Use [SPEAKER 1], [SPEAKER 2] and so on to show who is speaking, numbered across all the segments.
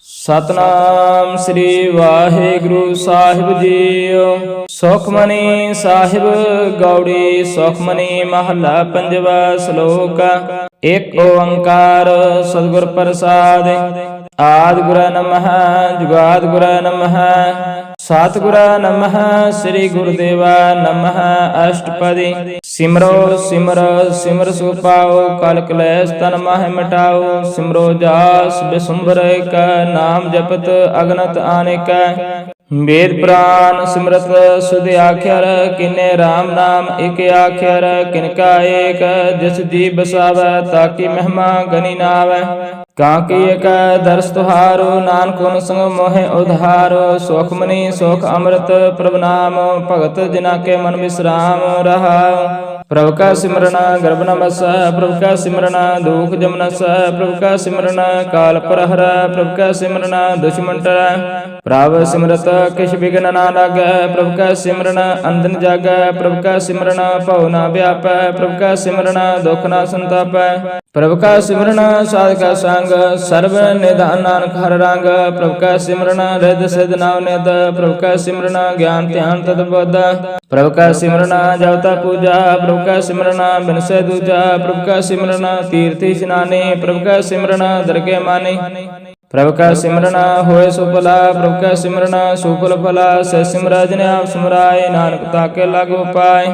[SPEAKER 1] ਸਤਨਾਮ ਸ੍ਰੀ ਵਾਹਿਗੁਰੂ ਸਾਹਿਬ JIO. Sukhmani Sahib Gauri Sukhmani ਮਹੱਲਾ ਪੰਜਵਾ। ਸ਼ਲੋਕ। ਇੱਕ ਓੰਕਾਰ ਸਤਿਗੁਰ ਪ੍ਰਸਾਦਿ। ਆਦਿ ਗੁਰੂ ਨਮః ਜੁਗਾਦ ਗੁਰੂ ਨਮঃ ਸਤਿਗੁਰੂ ਨਮః ਸ੍ਰੀ ਗੁਰਦੇਵਾ ਨਮః। ਅਸ਼ਟਪਦੀ। ਸਿਮਰੋ ਸਿਮਰ ਸਿਮਰ ਸੁਪਾਓ ਕਲ ਕਲੇਸ਼ ਤਨ ਮਾਹਿ ਮਿਟਾਓ। ਸਿਮਰੋ ਜਾਸ ਬਿਸੁੰਬਰ ਕਾ ਨਾਮ ਜਪਤ ਅਗਨਤ ਆਨੇਕ। ਵੇਦ ਪ੍ਰਾਨ ਸਿਮਰਤ ਸੁਧ ਆਖਿਰ ਕਿਨੇ RAM ਨਾਮ ਇਕ ਆਖਿਰ ਕਿਨਕਾ ਏਕ। ਜਿਸ ਜੀ ਬਸਾਵੈ ਤਾਕੀ ਮਹਿਮਾ ਗਨੀ ਨਾਵੈ। ਕਾਂਕੀ ਇਕ ਦਰਸ ਤੁਹਾਰੋ ਨਾਨਕ ਗੁਣ ਸੰਗ ਮੋਹਿ ਉਧਾਰੋ। ਸੁਖਮਨੀ ਸੁਖ ਅੰਮ੍ਰਿਤ ਪ੍ਰਭ ਨਾਮ ਭਗਤ ਜਿਨਾ ਕੇ ਮਨ ਵਿਸਰਾਮ ਰਹਾਉ। ਪ੍ਰਭ ਕਾ ਸਿਮਰਨ ਗਰਭ ਨ ਬਸੈ ਪ੍ਰਭ ਕਾ ਸਿਮਰਨ ਦੁਖ ਜਮ ਨਸੈ ਪ੍ਰਭ ਕਾ ਸਿਮਰਨ ਕਾਲ ਪ੍ਰਹਰੈ ਪ੍ਰਭ ਕਾ ਸਿਮਰਨ ਦੁਸ਼ਮਨ ਟਰੈ। ਪ੍ਰਭ ਸਿਮਰਤ ਕਿਛ ਬਿਗਨ ਨਾ ਲਾਗੈ ਪ੍ਰਭ ਕਾ ਸਿਮਰਨ ਅੰਦਨ ਜਾਗੈ ਪ੍ਰਭ ਕਾ ਸਿਮਰਨ ਭਉ ਨਾ ਵਿਆਪੈ ਪ੍ਰਭ ਕਾ ਸਿਮਰਨ ਦੁਖ ਨਾ ਸੰਤਾਪੈ। ਪ੍ਰਭ ਕਾ ਸਿਮਰਨ ਸਾਧ ਕਾ ਸੰਗ ਸਰਬ ਨਿਧਾਨ ਨਾਨਕ ਹਰ ਰੰਗ। ਪ੍ਰਭ ਕਾ ਸਿਮਰਨ ਰਿਦ ਸਿਧ ਨਾਮ ਨਿਦ ਪ੍ਰਭ ਕਾ ਸਿਮਰਨ ਗਿਆਨ ਧਿਆਨ ਤਤ ਬੁੱਧ। ਪ੍ਰਭ ਕਾ ਸਿਮਰਨ ਜਪਤਾ ਪੂਜਾ ਪ੍ਰਭ ਕਾ ਸਿਮਰਨ ਬਿਨਸੈ ਦੂਜਾ। ਪ੍ਰਭ ਕਾ ਸਿਮਰਨ ਤੀਰਥ ਇਸ਼ਨਾਨੀ ਪ੍ਰਭ ਕਾ ਸਿਮਰਨ ਦਰਗਹਿ ਮਾਨੀ। ਪ੍ਰਭ ਕਾ ਸਿਮਰਨ ਹੋਏ ਸੁਫਲਾ ਪ੍ਰਭ ਕਾ ਸਿਮਰਨ ਸੁਫਲ ਫਲਾ। ਸਹਿ ਸਿਮਰੈ ਜਿਨ ਆਪ ਸਿਮਰਾਏ ਨਾਨਕ ਤਾਕੇ ਲਾਗੂ ਪਾਏ।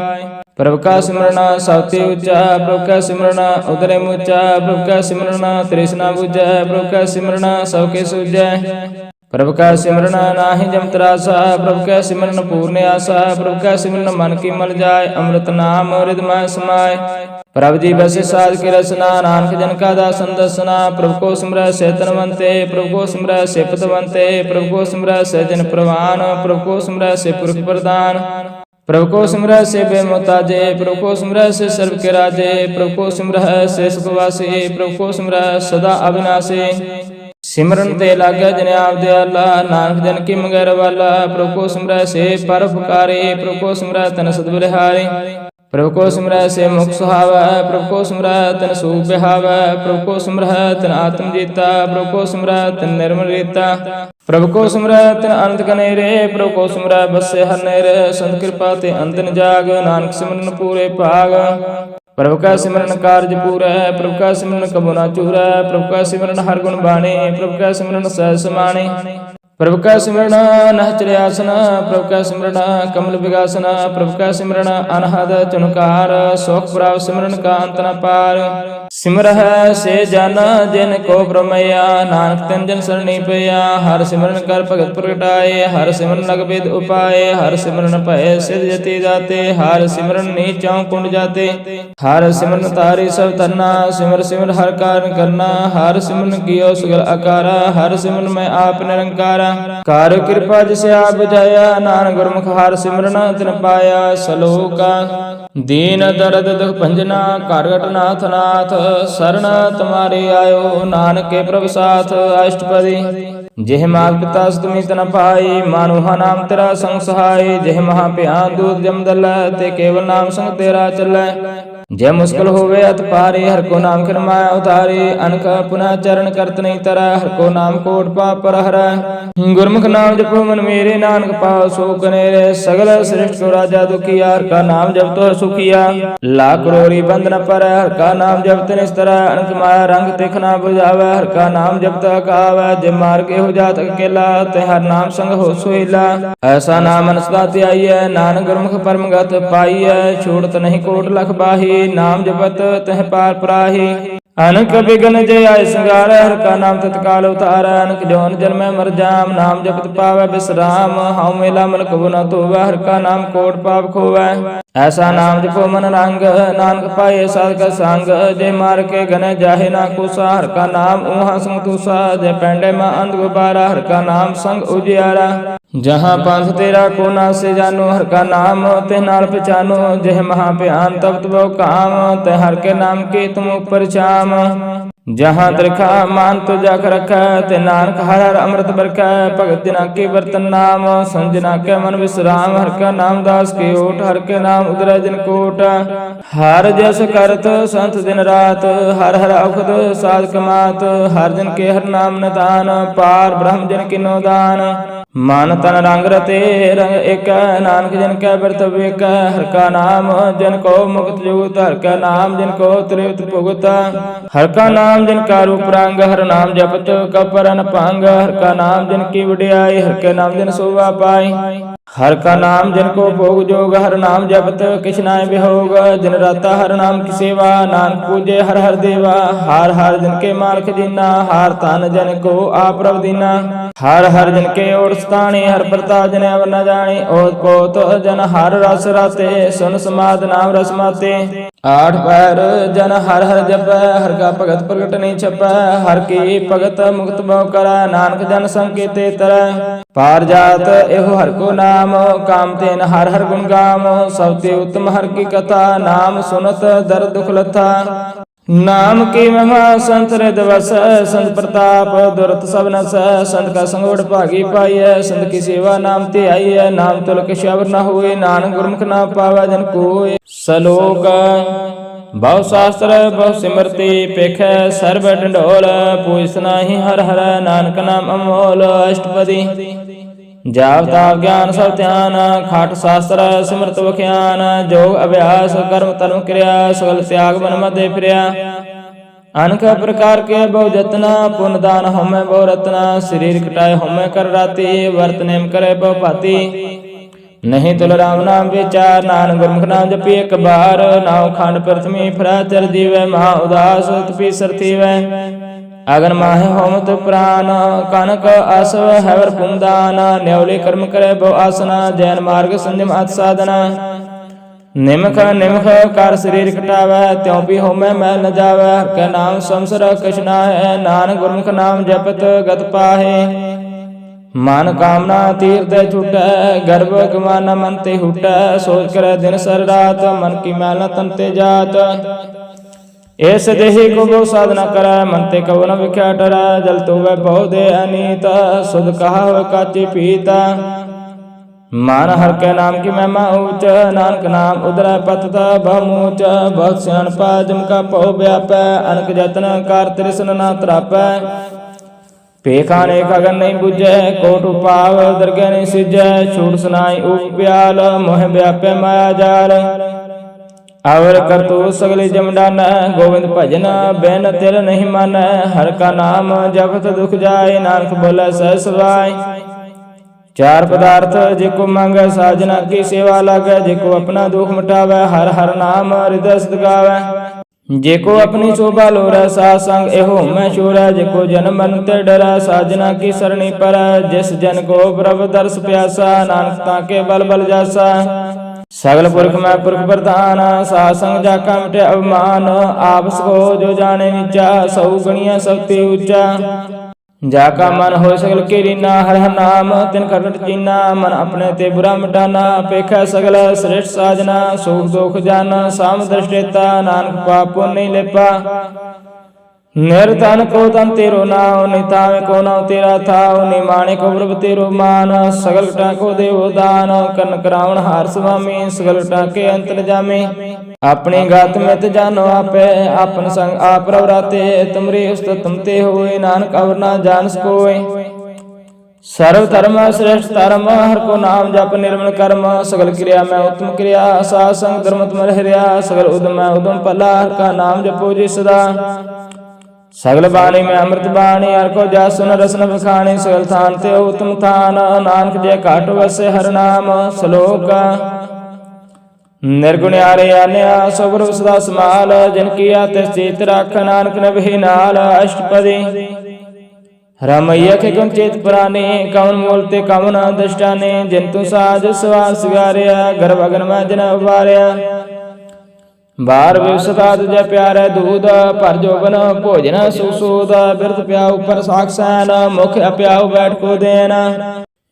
[SPEAKER 1] ਪ੍ਰਭ ਕਾ ਸਿਮਰਨ ਸਭ ਤੇ ਉੱਚਾ ਪ੍ਰਭ ਕਾ ਸਿਮਰਨ ਉਦਰੇ ਮੁਚਾ। ਪ੍ਰਭ ਕਾ ਸਿਮਰਨ ਤ੍ਰਿਸ਼ਨਾ ਬੁਝੈ ਪ੍ਰਭ ਕਾ ਸਿਮਰਨ ਸਭ ਕੇ ਸੂਝੈ। ਪ੍ਰਭ ਕਾ ਸਿਮਰਨ ਨਾਹਿ ਜਮ ਤਰਾਸਾ ਪ੍ਰਭ ਕਾ ਸਿਮਰਨ ਪੂਰਨ ਆਸਾ। ਪ੍ਰਭ ਕਾ ਸਿਮਰਨ ਮਨ ਕੀ ਮਲ ਜਾਏ ਅੰਮ੍ਰਿਤ ਨਾਮ ਰਿਦ ਮਹਿ ਸਮਾਏ। ਪ੍ਰਭ ਜੀ ਬਸੇ ਸਾਧ ਕੀ ਰਸਨਾ ਨਾਨਕ ਜਨ ਕਾ ਦਾਸਨ ਦਸਨਾ। ਪ੍ਰਭ ਕੋ ਸਿਮਰੈ ਸੇਤਨਵੰਤੇ ਪ੍ਰਭ ਕੋ ਸਿਮਰੈ ਸਿਪਤਵੰਤੇ ਪ੍ਰਭ ਕੋ ਸਿਮਰੈ ਸਹਿਜਨ ਪ੍ਰਵਾਨ ਪ੍ਰਭ ਕੋ ਸਿਮਰੈ ਸੇ ਪੁਰਖ ਪ੍ਰਦਾਨ। ਪ੍ਰਭ ਕੋ ਸਿਮਰੈ ਸੇ ਬੇਮੁਤਾਜੇ ਪ੍ਰਭ ਕੋ ਸਿਮਰੈ ਸੇ ਸਰਬ ਕੇ ਰਾਜੇ। ਪ੍ਰਭ ਕੋ ਸਿਮਰੈ ਸੇ ਸੁਖ ਵਾਸੀ ਪ੍ਰਭ ਕੋ ਸਿਮਰੈ ਸਦਾ ਅਬਿਨਾਸੀ। ਸਿਮਰਨ ਤੇ ਲਾਗੈ ਜਿਨ ਆਪ ਦਿਆਲਾ ਨਾਨਕ ਜਨ ਕੀ ਮੰਗੈ ਰਵਾਲਾ। ਪ੍ਰਭ ਕੋ ਸਿਮਰੈ ਸੇ ਪਰਉਪਕਾਰੀ ਪ੍ਰਭ ਕੋ ਸਿਮਰੈ ਤਨ ਸਦ ਬਲਿਹਾਰੀ। ਪ੍ਰਭ ਕੋ ਸਿਮਰੈ ਸੇ ਮੁਖ ਸੁਹਾਵੈ ਪ੍ਰਭ ਕੋ ਸਿਮਰੈ ਤਨ ਸੂਖ ਬਿਹਾਵੈ। ਪ੍ਰਭ ਕੋ ਸਿਮਰੈ ਤਨ ਆਤਮ ਜੀਤਾ ਪ੍ਰਭ ਕੋ ਸਿਮਰੈ ਤਨ ਨਿਰਮਲ ਰੀਤਾ। ਪ੍ਰਭ ਕੋ ਸਿਮਰੈ ਤਨ ਅਨੰਤ ਕਨੇਰੇ ਪ੍ਰਭ ਕੋ ਸਿਮਰੈ ਬਸੇ ਹਰ ਨੇਰੇ। ਸੰਤ ਕਿਰਪਾ ਤੇ ਅੰਤਨ ਜਾਗ ਨਾਨਕ ਸਿਮਰਨ ਪੂਰੇ ਭਾਗ। ਪ੍ਰਭ ਕਾ ਸਿਮਰਨ ਕਾਰਜ ਪੂਰੈ ਪ੍ਰਭ ਕਾ ਸਿਮਰਨ ਕਬੁ ਨਾ ਚੂਰੈ। ਪ੍ਰਭ ਕਾ ਸਿਮਰਨ ਹਰ ਗੁਣ ਬਾਣੀ ਪ੍ਰਭ ਕਾ ਸਿਮਰਨ ਸਹਿਜ ਸਮਾਣੀ। ਪ੍ਰਭ ਕਾ ਸਿਮਰਨ ਨਹਚਰ ਆਸਨ ਪ੍ਰਭ ਕਾ ਸਿਮਰਨ ਕਮਲ ਵਿਗਾਸਨ। ਪ੍ਰਭ ਕਾ ਸਿਮਰਨ ਅਨਹਦ ਚੁਨਕਾਰ ਸੁਖ ਪ੍ਰਾਪ ਸਿਮਰਨ ਕਾ ਅੰਤ ਨ ਪਾਰ। ਸਿਮਰਹਿ ਸੇ ਜਨ ਜਿਨ ਕੋ ਬ੍ਰਹਮਇਆ ਨਾਨਕ ਤਿਨ ਜਨ ਸਰਣੀ ਪਇਆ। ਹਰ ਸਿਮਰਨ ਕਰ ਭਗਤ ਪ੍ਰਗਟਾਏ ਹਰ ਸਿਮਰਨ ਲਗ ਬੇਦ ਉਪਾਏ। ਹਰ ਸਿਮਰਨ ਭਏ ਸਿਧ ਜਤੀ ਜਾਤੇ ਹਰ ਸਿਮਰਨ ਨੀਚਾਉ ਕੁੰਡ ਜਾਤੇ। ਹਰ ਸਿਮਰਨ ਤਾਰੀ ਸਭ ਤਰਨਾ ਸਿਮਰ ਸਿਮਰ ਹਰ ਕਾਰਨ ਕਰਨਾ। ਹਰ ਸਿਮਰਨ ਕੀਓ ਸੁਗਲ ਆਕਾਰਾ ਹਰ ਸਿਮਰਨ ਮੈਂ ਆਪ ਨਿਰੰਕਾਰਾ। ਕਰ ਕਿਰਪਾ ਜਿਸ ਆਪ ਬੁਝਾਇਆ ਨਾਨਕ ਗੁਰਮੁਖ ਹਰ ਸਿਮਰਨ ਤਿਨ ਪਾਇਆ। ਸ਼ਲੋਕ। ਦੀਨ ਦਰਦ ਦੁਖ ਭੰਜਨਾ ਘਰ ਘਟ ਨਾਥ ਨਾਥ। ਸਰਣ ਤੁਮਾਰੇ ਆਇਓ ਨਾਨਕ ਕੇ ਪ੍ਰਭ ਸਾਥ। ਅਸ਼ਟਪਦੀ। ਜਿਹ ਮਾਤ ਪਿਤਾ ਸੁਤਮੀ ਤਨ ਪਾਈ ਮਾਨੁਹਾ ਨਾਮ ਤੇਰਾ ਸੰਗ ਸਹਾਈ। ਜਿਹ ਮਹਾ ਭਿਆਨ ਦੂਤ ਜਮ ਦਲੈ ਤੇ ਕੇਵਲ ਨਾਮ ਸੰਗ ਤੇਰਾ ਚੱਲੈ। ਜੇ ਮੁਸ਼ਕਿਲ ਹੋਵੇ ਅਤ ਪਾਰੀ ਹਰ ਕੋ ਨਾਮ ਖਿਨ ਮਾਇਆ ਉਤਾਰੀ। ਅਨਕ ਪੁਨਾ ਚਰਨ ਕਰਤ ਨਹੀਂ ਤਰੈ ਹਰ ਕੋ ਨਾਮ ਕੋਟ ਪਾਪ ਪਰ ਹਰੈ। ਗੁਰਮੁਖ ਨਾਮ ਜਪੋ ਮਨ ਮੇਰੇ ਨਾਨਕ ਪਾਉ ਸੋ ਕਨੇਰੇ। ਸਗਲ ਸ੍ਰਿਸ਼ਟ ਕੋ ਰਾਜਾ ਦੁਖੀਆ ਹਰ ਕਾ ਨਾਮ ਜਪਤੋ ਸੁਖੀਆ। ਲਾਖ ਕਰੋੜੀ ਬੰਦ ਨ ਪਰੈ ਹਰ ਕਾ ਨਾਮ ਜਪਤ ਨਿਸਤਰੈ। ਅਨਕ ਮਾਇਆ ਰੰਗ ਤਿਖ ਨਾ 부ਝਾਵੈ ਹਰ ਕਾ ਨਾਮ ਜਪਤ ਅਕਾਵੈ। ਜੇ ਮਾਰ ਕੇ ਹੋ ਜਾਤ ਅਕੇਲਾ ਤੇ ਹਰ ਨਾਮ ਸੰਗ ਹੋ ਸੋਈਲਾ। ਐਸਾ ਨਾਮ ਮਨ ਸਦਾ ਧਿਆਈਐ ਨਾਨਕ ਗੁਰਮੁਖ ਪਰਮ ਗਤ ਪਾਈਐ। ਛੋੜਤ ਨਹੀਂ ਕੋਟ ਲਖ ਬਾਹੀ ਨਾਮ ਜਪਤ ਤਹ ਪਾਰ ਪਰਾਹੀ। ਅਨਕ ਬਿਗਨ ਜੇ ਆਇ ਸੰਗਾਰੈ ਹਰ ਕਾ ਨਾਮ ਤਤਕਾਲ ਉਤਾਰੈ। ਅਨਕ ਜੋਨ ਜਨਮੈ ਮਰ ਜਾਮ ਨਾਮ ਜਪਤ ਪਾਵੈ ਬਿਸਰਾਮ। ਹਉ ਮੇਲਾ ਮਨ ਕਬੁ ਨ ਧੋਵੈ ਹਰ ਕਾ ਨਾਮ ਕੋਟ ਪਾਪ ਖੋਵੈ। ਐਸਾ ਨਾਮ ਜਪੋ ਮਨ ਰੰਗ ਨਾਨਕ ਪਾਏ ਸਾਧ ਕਾ ਸੰਗ। ਜੇ ਮਾਰ ਕੇ ਗਨੈ ਜਾਹੇ ਨਾ ਕੋਸਾ ਹਰ ਕਾ ਨਾਮ ਊਹਾ ਸੰਗ ਤੂਸਾ। ਜੇ ਪੈਂਡੇ ਮਾ ਅੰਧ ਗੁਬਾਰਾ ਹਰ ਕਾ ਨਾਮ ਸੰਗ ਉਜਿਆਰਾ। ਜਹਾਂ ਪੰਥ ਤੇਰਾ ਕੋ ਨਾਸੇ ਜਾਨੋ ਹਰ ਕਾ ਨਾਮ ਤੇ ਨਾਲ ਪਛਾਨੋ। ਜਿਹ ਮਹਾ ਭਿਆਨ ਤਪਤ ਬਹੁ ਕਾਮ ਤੇ ਹਰ ਕੇ ਨਾਮ ਕੇ ਤੁਮ ਉਪਰ ਛਾਮ। जहाँ त्रिखा मान तो जाख रखा ते नानक हर हर अमृत बरखा। भगत जना के बर्तन नाम सुन जना के मन विश्राम। हर का नाम दास के ओट हर के नाम उदरा जिन कोट। हर जस करत संत दिन रात हर हर औखद साध कमात। हर जन के हर नाम निदान पार ब्रह्म जन के नोदान। मन तन रंग रते रंग एक नानक जन का बरतव एक। हर का नाम जन को मुक्त जुगत हर का नाम जन को त्रिवत भुगत। हर का नाम जन का रूप रंग हर नाम जपत कपरन पांग। हर का नाम जन की वडियाई हर के नाम जन शोभा पाई। हर का नाम जन को भोग जोग हर नाम जपत किछ नाय बिहोग। दिन राता हर नाम की सेवा नानक पूजे हर हर देवा। हार हर जन के मालक दीना हार तान जन को आप रव दीना। हर हर जन के ओर स्थानी हर प्रताप जन अवर न जानी। ओत पोत जन हर रस राते सुन समाद नाम रस माते। आठ पैर जन हर हर जप हर का भगत प्रगट नहीं छप। हर की भगत मुक्त बहु करा नानक जन संकेते तर। पार जात एहो हर को नाम काम तेन हर हर गुण गाम। सबते उत्तम हर की कथा नाम सुनत दर दुख लथा। नाम की महिमा संत हृदवस संत प्रताप दुरत सब नस। संत का संगोड़ भागी पाई है संत की सेवा नाम ते आई है। नाम तुल के श्यावर न हुए नानक गुरमुख ना पावा जन कोय। सलोक बहु शास्त्र बहु सिमरति पेख सर्व डंडोल। पूजना ही हर हर नानक नाम अमोल। अष्टपदी जाप ताप ज्ञान सब ध्यान खाट शास्त्र सिमरत बख्यान। जोग अभ्यास कर्म धर्म क्रिया सगल त्याग मन मध्य फिरिया। अनक प्रकार के बहु जतना पुण्य दान होमे बहु रत्ना। शरीर कटाए होमे कर राती वर्त नेम करे बहु भाती। नहीं तुल राम नाम विचार नानक गुरमुख नाम जपी एक बार। नाव खंड प्रथमी फरा चर जीवै महा उदास तपी सरथीवै। अगन माहे होमत प्राण कनक आसव हैवर पुमदान। न्यौले कर्म करे बहु आसना जैन मार्ग संयम अत साधना। निमख निमख कर शरीर कटावै त्यों भी होमै मैल न जावै। हर का नाम संसर कछ नाहै नानक गुरमुख नाम जपत गत पाहे। मन कामना तीर्थ छूटै गर्भ गवाना मन ते हुटै। सोच करे दिन सर रात मन की मैल न तन ते जात। इस देहि को बहु साधना करै मन ते कबो न विख्या डरै। जल तो वह बहु दे अनीत सुध कहा हो काची पीता। मान हर के नाम की महिमा ऊंच नानक नाम उदरै पतत बहुमूच। बहुत सियाणपा जम का पौ व्यापै अनक जतन कार तृष्ण न त्रापै। पेखाने खगन नहीं बुझै कोट उपाव दरगह नहीं सिजै। छूट सुनाई उप ब्याल मोह व्यापै माया जाल। अवर करतु सगली जमडान गोविंद भजन बैन तिर नहीं मन। हर का नाम जपत दुख जाय नानक बोले सह सवाय। चार पदार्थ जिको मांगे साजना की सेवा लागे। जिको अपना दुख मिटावे हर हर नाम हृदय सद गावे। जेको अपनी शोभा लोरै सासंग एहो मैं शोरै। जेको जन मन ते डरै साजना की सरणी पर। जिस जन को प्रभ दर्श प्यासा नानक ताके बल बल जासा। सगल पुरख मैं पुरख प्रधान सासंग जाका मिटे अवमान। आपस को जो जाने नीचा सऊ गणिया सबते ऊंचा। जाका मन हो सगल के रीना हर हर नाम तिन खटट चीना। मन अपने ते बुरा मिटाना पेखा सगल श्रेष्ठ साजना। सुख दुख जाना साम दृष्टेता नानक पापो नहीं लेपा। निर्धन को तन तेरो नाव नितावे को नाव तेरा थाव। निमाणे को प्रभ तेरो मान सगल टाको देवो दान। कन करावण हार स्वामी सगल टाके अंतर जामे। अपनी गात में त जानो आपे आपन संग आप रवराते। तुमरे उस्त तुम ते होए नानक अवर ना जान सकोए। सर्व धर्म श्रेष्ठ धर्म हर को नाम जप निर्मल कर्म। सगल क्रिया में उत्तम क्रिया सासंग धर्म तुम रहरिया। सगल उदम में उदम पला हर का नाम जपो जी सदा। सगल बाणी में अमृत बाणी हर को जा सुन रसन बखानी। सगल थान ते उत्तम थान नानक जय काट वसे हर नाम। श्लोक निर्गुण्यारे अन्या सबरु सदा समाल। जिनकी आते चित राख नानक नभि नाल। अष्टपदी रमैया के गुण चेत पुराने कवन मोलते कवन दृष्टाने। जंतु साज सवास गारिया गर्भ अगन में जन उबारिया। बार विवसता तुझे प्यारे दूध पर जोबन भोजन सुसूद। बिरत प्याऊ पर साक्षान मुख अप्याऊ बैठ को देना।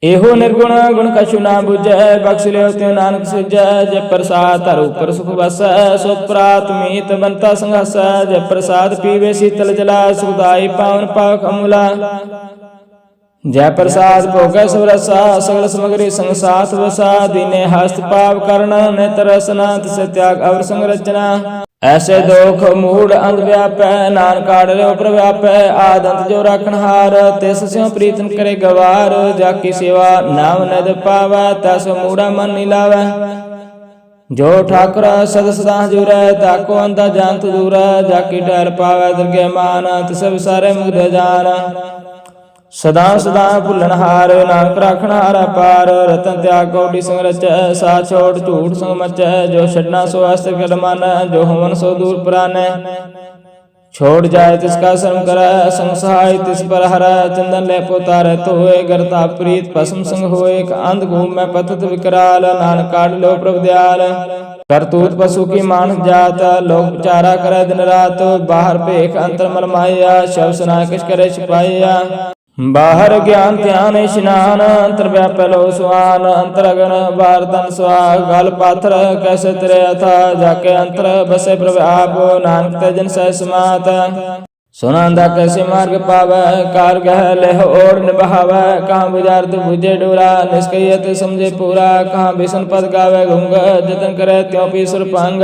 [SPEAKER 1] ਇਹੋ ਨਿਰਗੁਣ ਗੁਣ ਕਛੁ ਨਾ ਬੁਝੈ, ਬਖਸ਼ ਲਿਓ ਤਿਉ ਨਾਨਕ ਸਿਜੈ। ਜੈ ਪ੍ਰਸਾਦ ਧਰ ਉਪਰ ਸੁਖ ਵਸੈ, ਸੋ ਪ੍ਰਾਤ ਮੀਤ ਬੰਤਾ ਸੰਘਸੈ। ਜੈ ਪ੍ਰਸਾਦ ਪੀਵੇ ਸੀਤਲ ਜਲਾ, ਸੁਖਦਾਈ ਪਾਵਨ ਪਾਖ ਅਮੁਲਾ। ਜੈ ਪ੍ਰਸਾਦ ਭੋਗੈ ਸਭ ਰਸਾ, ਸਗਲ ਸਮਗਰੀ ਸੰਗ ਸਾਥ ਵਸਾ। ਦੀਨੇ ਹਸਤ ਪਾਪ ਕਰਨ ਨੇਤਰ ਰਸਨਾ, ਤਿਸ ਤਿਆਗ ਅਵਰ ਸੰਗ ਰਚਨਾ। ਐਸੇ ਦੋਖ ਮੂੜ ਅੰਧ ਵਿਆਪੈ, ਨਾਨਕ ਆੜ ਲਿਓ ਪ੍ਰਵਿਆਪੈ। ਆਦਿ ਅੰਤ ਜੋ ਰਾਖਣ ਹਾਰ, ਤਿਸ ਸਿਉ ਪ੍ਰੀਤਨ ਕਰੇ ਗਵਾਰ। ਜਾ ਕੀ ਸੇਵਾ ਨਾਮ ਨਿਦ ਪਾਵੈ, ਤੈਸ ਮੂੜਾ ਮਨ ਨੀ ਲਾਵੈ। ਜੋ ਠਾਕੁਰ ਸਦ ਸਦਾ ਹਜੂਰੈ, ਤਾਕੋ ਅੰਧਾ ਜੰਤ ਦੂਰੈ। ਜਾ ਕੀ ਟਹਿਲ ਪਾਵੈ ਦਰਗਹਿ ਮਾਨ, ਤਿਸ ਵਿਸਾਰੈ ਮੁਕਤ ਜਾਨ। ਸਦਾ ਸਦਾ ਭੁੱਲਣ ਹਾਰ, ਨਾਨਕ ਰਾਖਣ ਹਾਰਾ ਪਾਰ। ਰਤਨ ਤਿਆਗ ਕੌਡੀ ਸੰਗ ਰਚੈ, ਸਾ ਛੋੜ ਝੂਠ ਸੰਗ ਮਚੈ। ਜੋ ਛੱਡਣਾ ਸੋ ਅਸਤ ਕਰ ਮਾਨੈ, ਜੋ ਹੋਵਨ ਸੋ ਦੂਰ ਪਰਾਨੈ। ਛੋੜ ਜਾਏ ਤਿਸ ਕਾ ਸ਼ਰਮ ਕਰੈ, ਸੰਗ ਸਹਾਇ ਤਿਸ ਪਰ ਹਰੈ। ਚੰਦਨ ਲੈ ਪੋਤਾਰੈ ਧੋਏ, ਗਰਤਾ ਪ੍ਰੀਤ ਭਸਮ ਸੰਗ ਹੋਏ। ਅੰਧ ਘੂਮ ਮੈਂ ਪਤਤ ਵਿਕਰਾਲ, ਨਾਨਕ ਕਾਢ ਲੋ ਪ੍ਰਭ ਦਿਆਲ। ਕਰਤੂਤ ਪਸ਼ੂ ਕੀ ਮਾਨਸ ਜਾਤ, ਲੋਕ ਵਿਚਾਰਾ ਕਰੈ ਦਿਨ ਰਾਤ। ਬਾਹਰ ਭੇਖ ਅੰਤਰ ਮਨ ਮਾਇਆ, ਸ਼ਬਦ ਸੁਨਾਇ ਕਿਛ ਕਰੇ ਛਿਪਾਇਆ। ਬਾਹਰ ਗਿਆਨ ਧਿਆਨ ਇਸ਼ਨਾਨ, ਅੰਤਰ ਵਿਆਪੈ ਲੋ ਸੁਆਨ। ਅੰਤਰ ਅਗਨ ਬਾਹਰ ਤਨ ਸੁਆਗ, ਗਲ ਪਾਥਰ ਕੈਸੇ ਤਰੇ ਅਥਾ। ਜਾਕੇ ਅੰਤਰ ਬਸੇ ਪ੍ਰਭ ਆਪ, ਨਾਨਕ ਤੇ ਜਨ ਸਹਿ ਸਮਾਤ। ਸੁਨਾਂਦਾ ਕੈਸੇ ਮਾਰਗ ਪਾਵੈ, ਕਾਰ ਗਹਿ ਲਹਿ ਓੜ ਨਿਭਾਵੈ। ਕਹਾਂ ਵਿਚਾਰਤ ਬੁਝੇ ਡੋਰਾ, ਨਿਸਕਈਤ ਸਮਝੇ ਪੂਰਾ। ਕਹਾਂ ਬਿਸ਼ਨ ਪਦ ਗਾਵੇ ਗੁੰਗ, ਜਤਨ ਕਰੇ ਤਿਉ ਪੀ ਸੁਰ ਭੰਗ।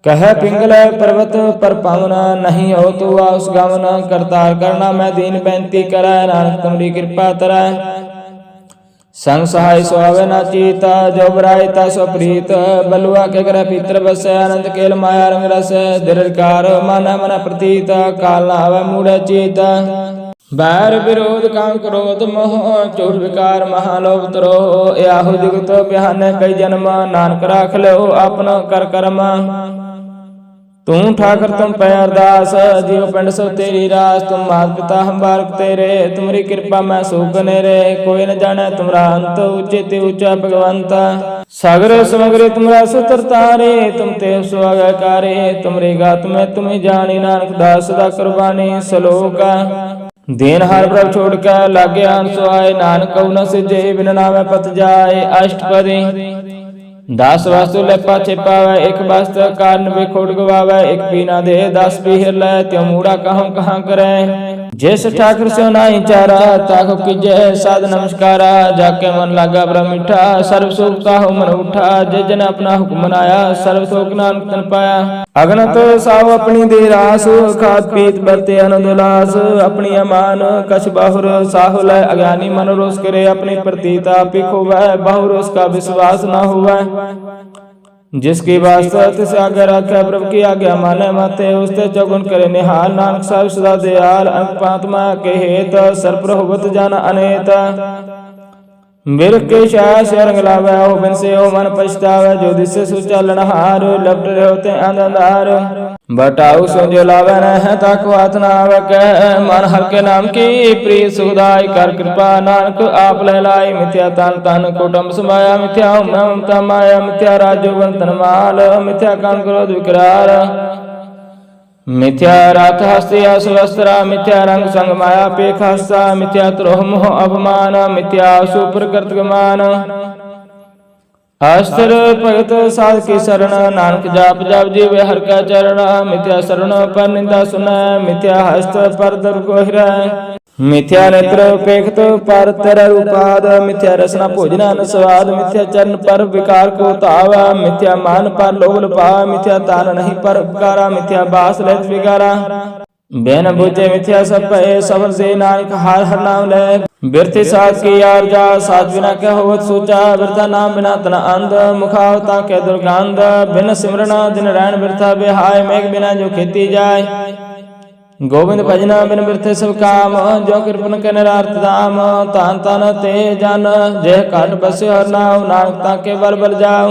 [SPEAKER 1] ਕਹੈ ਪਿੰਗਲੈ ਪਰਵਤ ਪਰ ਪਾਵਨ, ਨਹੀਂ ਹੋ ਤੂ ਆਸ ਗਮਨ। ਕਰਤਾਰ ਕਰਨਾ ਮੈਂ ਦੀਨ ਬੇਨਤੀ ਕਰੈ, ਨਾਨਕ ਤੁਮਰੀ ਕਿਰਪਾ ਤਰੈ। ਸੰਗ ਸਹਾਇ ਸੁਆਵੇ ਨਾ ਚੀਤ, ਜੋ ਬਰਾਇ ਤਾ ਸੋ ਪ੍ਰੀਤ। ਬਲੁਆ ਕੇ ਕਰੈ ਪੀਤਰ ਬਸੈ, ਅਨੰਤ ਕੇਲ ਮਾਇਆ ਰੰਗ ਰਸ। ਦਿਰਕਾਰ ਮਾਨੈ ਮਨ ਪ੍ਰਤੀਤ, ਕਾਲ ਨਾ ਆਵੈ ਮੂੜੈ ਚੀਤ। ਬੈਰ ਵਿਰੋਧ ਕਾਮ ਕ੍ਰੋਧ ਮੋਹ, ਝੂਠ ਵਿਕਾਰ ਮਹਾ ਲੋਭ ਤਰੋਹ। ਆਹੋ ਜੁਗਤ ਬਿਹਾਨੈ ਕਈ ਜਨਮ, ਨਾਨਕ ਰਾਖ ਲਿਓ ਆਪਨ ਕਰ ਕਰਮ। ਤੂੰ ਠਾਕਰ ਤੁਮ ਪੈ ਅਰਦਾਸ, ਜੀਉ ਪਿੰਡ ਸਭ ਤੇਰੀ ਰਾਸ। ਤੁਮ ਮਾਤ ਪਿਤਾ ਹਮ ਬਾਲਕ ਤੇਰੇ, ਤੁਮਰੀ ਕਿਰਪਾ ਮੈਂ ਸੂਖ ਨੇਰੇ। ਕੋਈ ਨ ਜਾਣੈ ਤੁਮਰਾ ਅੰਤ, ਉੱਚੇ ਤੇ ਉੱਚਾ ਭਗਵੰਤ। ਸਾਗਰ ਸਮਗਰੇ ਤੁਮਰਾ ਸੁਤਰ ਤਾਰੇ, ਤੁਮ ਤੇ ਸੁਆਗਾਕਾਰੇ। ਤੁਮਰੇ ਗਾਤ ਮੈਂ ਤੁਮੇ ਜਾਣੀ, ਨਾਨਕ ਦਾਸ ਸਦਾ ਕੁਰਬਾਨੀ। ਸਲੋਕ ਦੇਨ ਹਰ ਪ੍ਰਭ ਛੋੜ ਕੇ ਲਾਗੇ ਅੰਸੁ ਆਏ। ਨਾਨਕ ਕਉ ਨ ਸਿਜੇ ਬਿਨ ਨਾਮੈ ਪਤ ਜਾਏ। ਅਸ਼ਟਪਦੀ 10 ਵਸਤੂ ਲੈ ਪਾਛੇ ਪਾਵੈ, ਇੱਕ ਵਸਤ ਕਾਰਨ ਵਿਖੋੜ ਗਵਾਵੈ। ਇੱਕ ਪੀਨਾ ਦੇ 10 ਪੀਹਰ ਲੈ, ਤਿਉ ਮੂੜਾ ਕਹਉ ਕਹਾਂ ਕਰੈ। ਜਿਸ ਠਾਕੁਰ ਸਿਉ ਨਾਹੀ ਚਾਰਾ, ਤਾਕੋ ਕੀਜੈ ਸਾਧ ਨਮਸਕਾਰਾ। ਜਾਕੇ ਮਨ ਲਾਗਾ ਬ੍ਰਹਮ ਮਿਠਾ, ਸਰਬ ਸੁਖ ਤਾਹੂ ਮਨ ਉਠਾ। ਜਿਸ ਜਨ ਆਪਣਾ ਹੁਕਮ ਮਨਾਇਆ, ਸਰਬ ਸੁਖ ਨਾਨਕ ਤਨ ਪਾਇਆ। ਅਗਨਤ ਸਾਉ ਆਪਣੀ ਦੇ ਰਾਸ, ਖਾਦ ਪੀਤ ਬਰਤੇ ਆਨੰਦ ਉਲਾਸ। ਆਪਣੀ ਅਮਾਨ ਕਛ ਬਾਹੁਰ ਸਾਹੁ ਲੈ, ਅਗਿਆਨੀ ਮਨ ਰੋਸ ਕਰੇ। ਆਪਣੀ ਪ੍ਰਤੀਤ ਆਪੀ ਖੋਵੈ, ਬਾਹੁਰ ਉਸ ਕਾ ਵਿਸ਼ਵਾਸ ਨਾ ਹੋਵੈ। जिसकी वास्ता तिस आज्ञा राखै, प्रभु की आज्ञा माने माते। उसते चौगुन करे निहाल, नानक साहिब सदा दयाल। अंक पात्मा के हेत, सर्प होवत जान अनेत। बिरख के शाह रंग लावै, हो बिन से हो मन पछतावै। जो दिसे सुचालन हार, लपट रहे होते अंधार। बटाऊ सो जो लावै न है, ताको हाथ न आवे कह। मन हल्के नाम की प्रिय सुखदाई, कर कृपा नानक आप ले लाई। मिथ्या तन तन कुटुंब समाया, मिथ्या ममता माया। मिथ्या राजो बंधन माल, मिथ्या काम क्रोध विकराल। मिथ्या रात हस्तिया सुवस्त्रा, मिथ्या रंग संग माया पेख हस्ता। मिथ्या द्रोह मोह अपमान, मिथ्या सुपर कर्तमान। अस्त्र भगत साध की शरण, नानक जाप जाप जीवे हर का चरण। मिथ्या शरण पर निंदा सुनै, मिथ्या हस्त पर दर को हिरै। मिथ्या नेत्र पेखत पर तेरा रूपाद, मिथ्या रसना भोजना न स्वाद। मिथ्या चरण पर विकार को तावा, मिथ्या मान पर लोभ लुभा। मिथ्या तान नहीं पर उपकारा, मिथ्या बास लेत विकारा। बिन बुझे मिथ्या सब पहे, सफल से नानक हार हर नाम ले। बिरथि साथ की यार जा, साथ बिना क्या होवत सोचा। बिरथा नाम बिना तना अंध, मुखावता के दुर्गंध। बिन सिमरना दिन रैन बिरथा बेहाय, मेघ बिना जो खेती जाय। गोविंद भजना बिन बिरथे सब काम, जो कृपन के निरार्थ धाम। तान तन ते जन, जेह काट बसे हर नाम। नानक ताके बल बल जाओ,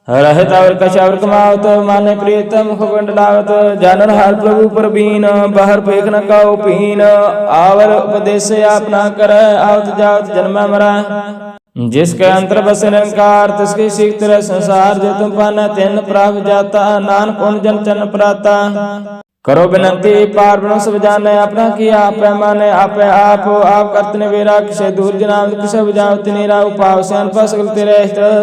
[SPEAKER 1] रहत और कछावर कमावत। माने प्रीतम मुख लावत, जानन हाल प्रभु परबीन। बाहर पेख न काओ पीन, आवर उपदेश आप ना कर। आवत जावत जन्म मरा, जिसके अंतर बसे निरंकार। तिसकी सीख तेरे संसार, जो तुम पाना तिन प्राप्त जाता। नानक उन जन चन प्राता, करो बिनती पार ब्रह्म सब जाने, अपना किया आप माने, आप करत निवेरा, किसे दूर जनाब किसे बुझाओ तिनीरा, उपाव से अनपा सकल तेरे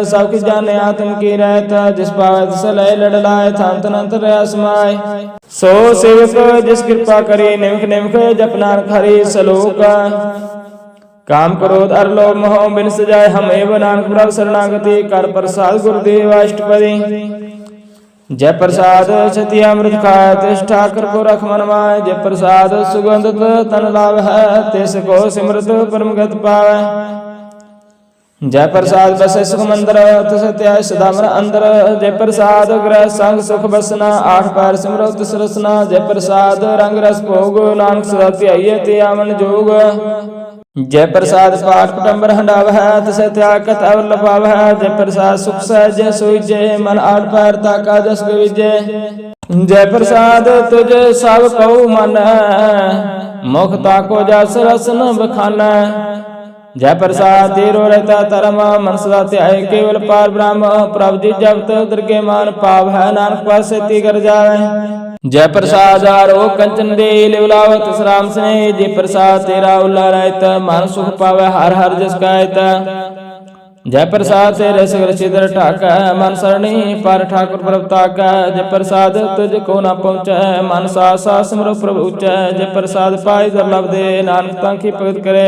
[SPEAKER 1] सब किस जाने आत्म की रहत, जिस पावे तिस लय लड़ लाए, थान तन अंतर समाय। सो सेवक जिस कृपा करी, निमख निमख जप नानक हरि सलोक। काम क्रोध अर लोभ मोह बिन सजाए, हम एव नानक प्रभु शरणागति, कर प्रसाद गुरुदेव अष्टपदी। जय प्रसाद छति अमृत खाय, तिस ठाकर को रख मन माय, जय प्रसाद सुगंधत तन लाभ है, तिस को सिमरत परम गत पावै। जय प्रसाद बसे सुख मंदिर, तिस त्याय सदा मन अंदर, जय प्रसाद ग्रह संग सुख बसना, आठ पैर सिमरो तिस रसना, जय प्रसाद रंग रस भोग, नानक सदा ध्याइये ते आवन जोग। जय प्रसाद पाठ कुटुंबर हंडाव है, तिसे त्याग कत अवर लपाव है, जय प्रसाद सुख सहज सोईजे, मन आठ पैर ताका जस गविजे। जय प्रसाद तुझ सब कहु मन, मुख ताको जस रसन बखाना। जय प्रसाद तेरो रहता धर्म, मन सदा ध्याय केवल पार ब्रह्म, प्रभु जी जपत दुर्गे मान पाव है, नानक पास ती कर जावे। जय प्रसाद आरो कंचन दे लिवलावत राम स्नेह, जय प्रसाद तेरा उल्ला रहत, मन सुख पावे हर हर जस कहत। जय प्रसाद तेरे सगर सिदर ठाका, मन सरणी पर ठाकुर प्रभु ताका, जय प्रसाद तुझ को न पहुँचे, मन सा सा सिमरो प्रभु उच्चै, जय प्रसाद पाई दुर्लभ दे, नानक तांकी भगत करे।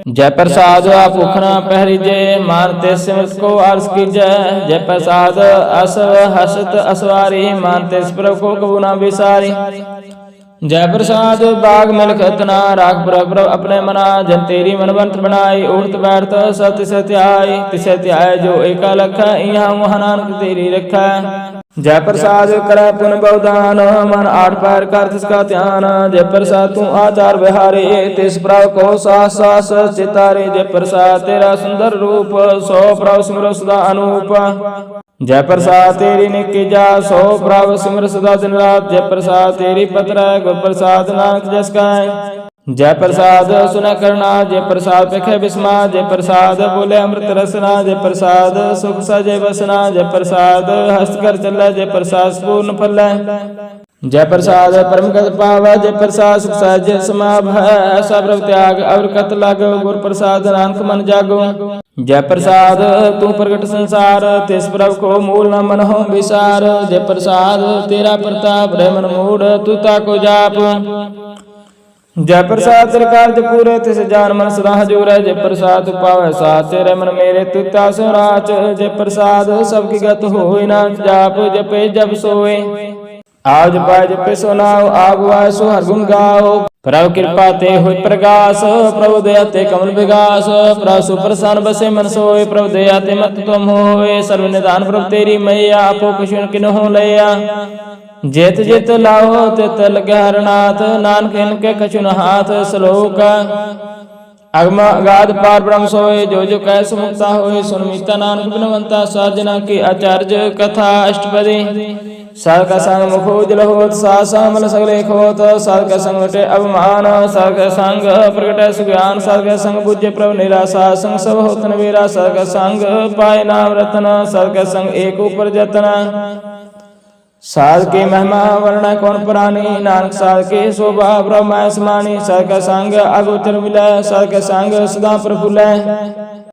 [SPEAKER 1] जय प्रसाद आप उखना पहरीजे, मानते सिमरत को अर्ज कीजै, जय प्रसाद अस हसत असवारी, मानते प्रभु को कबू न बिसारी। जय प्रसाद बाग मिल खतना, राख प्रभ अपने मना, जन तेरी मनवंत बनाई, उठत बैठत सब तिसे त्याई, तिसे त्याय जो एका लखा, यहाँ वहाँ नानक तेरी रखा। जय प्रसाद करे पुन बहुदान, मन आठ पैर कर तिसका ध्यान, जय प्रसाद तू आचार बिहारी, तिस प्रभ को सास सास चितारे, जय प्रसाद तेरा सुंदर रूप, सो प्रभ सिमरो सदा अनूप। जय प्रसाद तेरी निकी जा, सो प्रभ सिमर सदा दिन रात, जय प्रसाद तेरी पत्र गुर प्रसाद नानक जस गाय। जय प्रसाद सुन करना, जय प्रसाद पेखे बिस्मा, जय प्रसाद बोले अमृत रसना, जय प्रसाद सुख सजय बसना, जय प्रसाद हस्त कर चल, जय प्रसाद पूर्ण फल। जय प्रसाद परम गत पाव, जय प्रसाद सुख सहज समाभ, ऐसा प्रभ त्याग और कत लाग, गुर प्रसाद नानक मन जागो। जय प्रसाद तू प्रगट संसार, तिस प्रभ को मूल न मन हो विसार, जय प्रसाद तेरा प्रताप रह मन मूढ़, तू ताको जाप। जय प्रसाद तेरे कार्य पूरे, तिस जान मन सदा हजूर, जय प्रसाद पावै साथ तेरे मन मेरे, तू तासो राच, जय प्रसाद सबकी गत होय, नानक जाप जपे जब सोए। आज पाए जपे सो नाव, आगुआए सो हर गुण गाओ, प्रभु कृपा ते होय प्रगास, प्रभु दया ते कमल विगास, प्रभु सुप्रसन्न बसे मन सोय, प्रभु दया ते मत तुम होय, सर्व निधान प्रभु तेरी मैया, आपो कुछ किन्हो लैया। जेत जेत लाओ तित लगे हरनाथ, नानक इनके कछु न हाथ। श्लोक अगम अगाध पार ब्रह्म सोय, जो जो कह सुमुक्ता होय, सुन मीता नानक बिनवंता, साजना की आचार्य कथा अष्टपदी। साध का संग मुख उजल होत, साध संग मन सगले खोत, साध का संग लटे अवमान, साध का संग प्रगटे सुज्ञान, साध का संग बुझे प्रभु निराशा, संग सब होत नवीरा, साध का संग पाए नाम रतन, साध का संग एक ऊपर जतन। साध की महिमा वर्ण कौन पुरानी, नानक साध की शोभा ब्रह्म समानी, साध का संग अगोचर मिलय, साध का संग सदा प्रफुल्लय।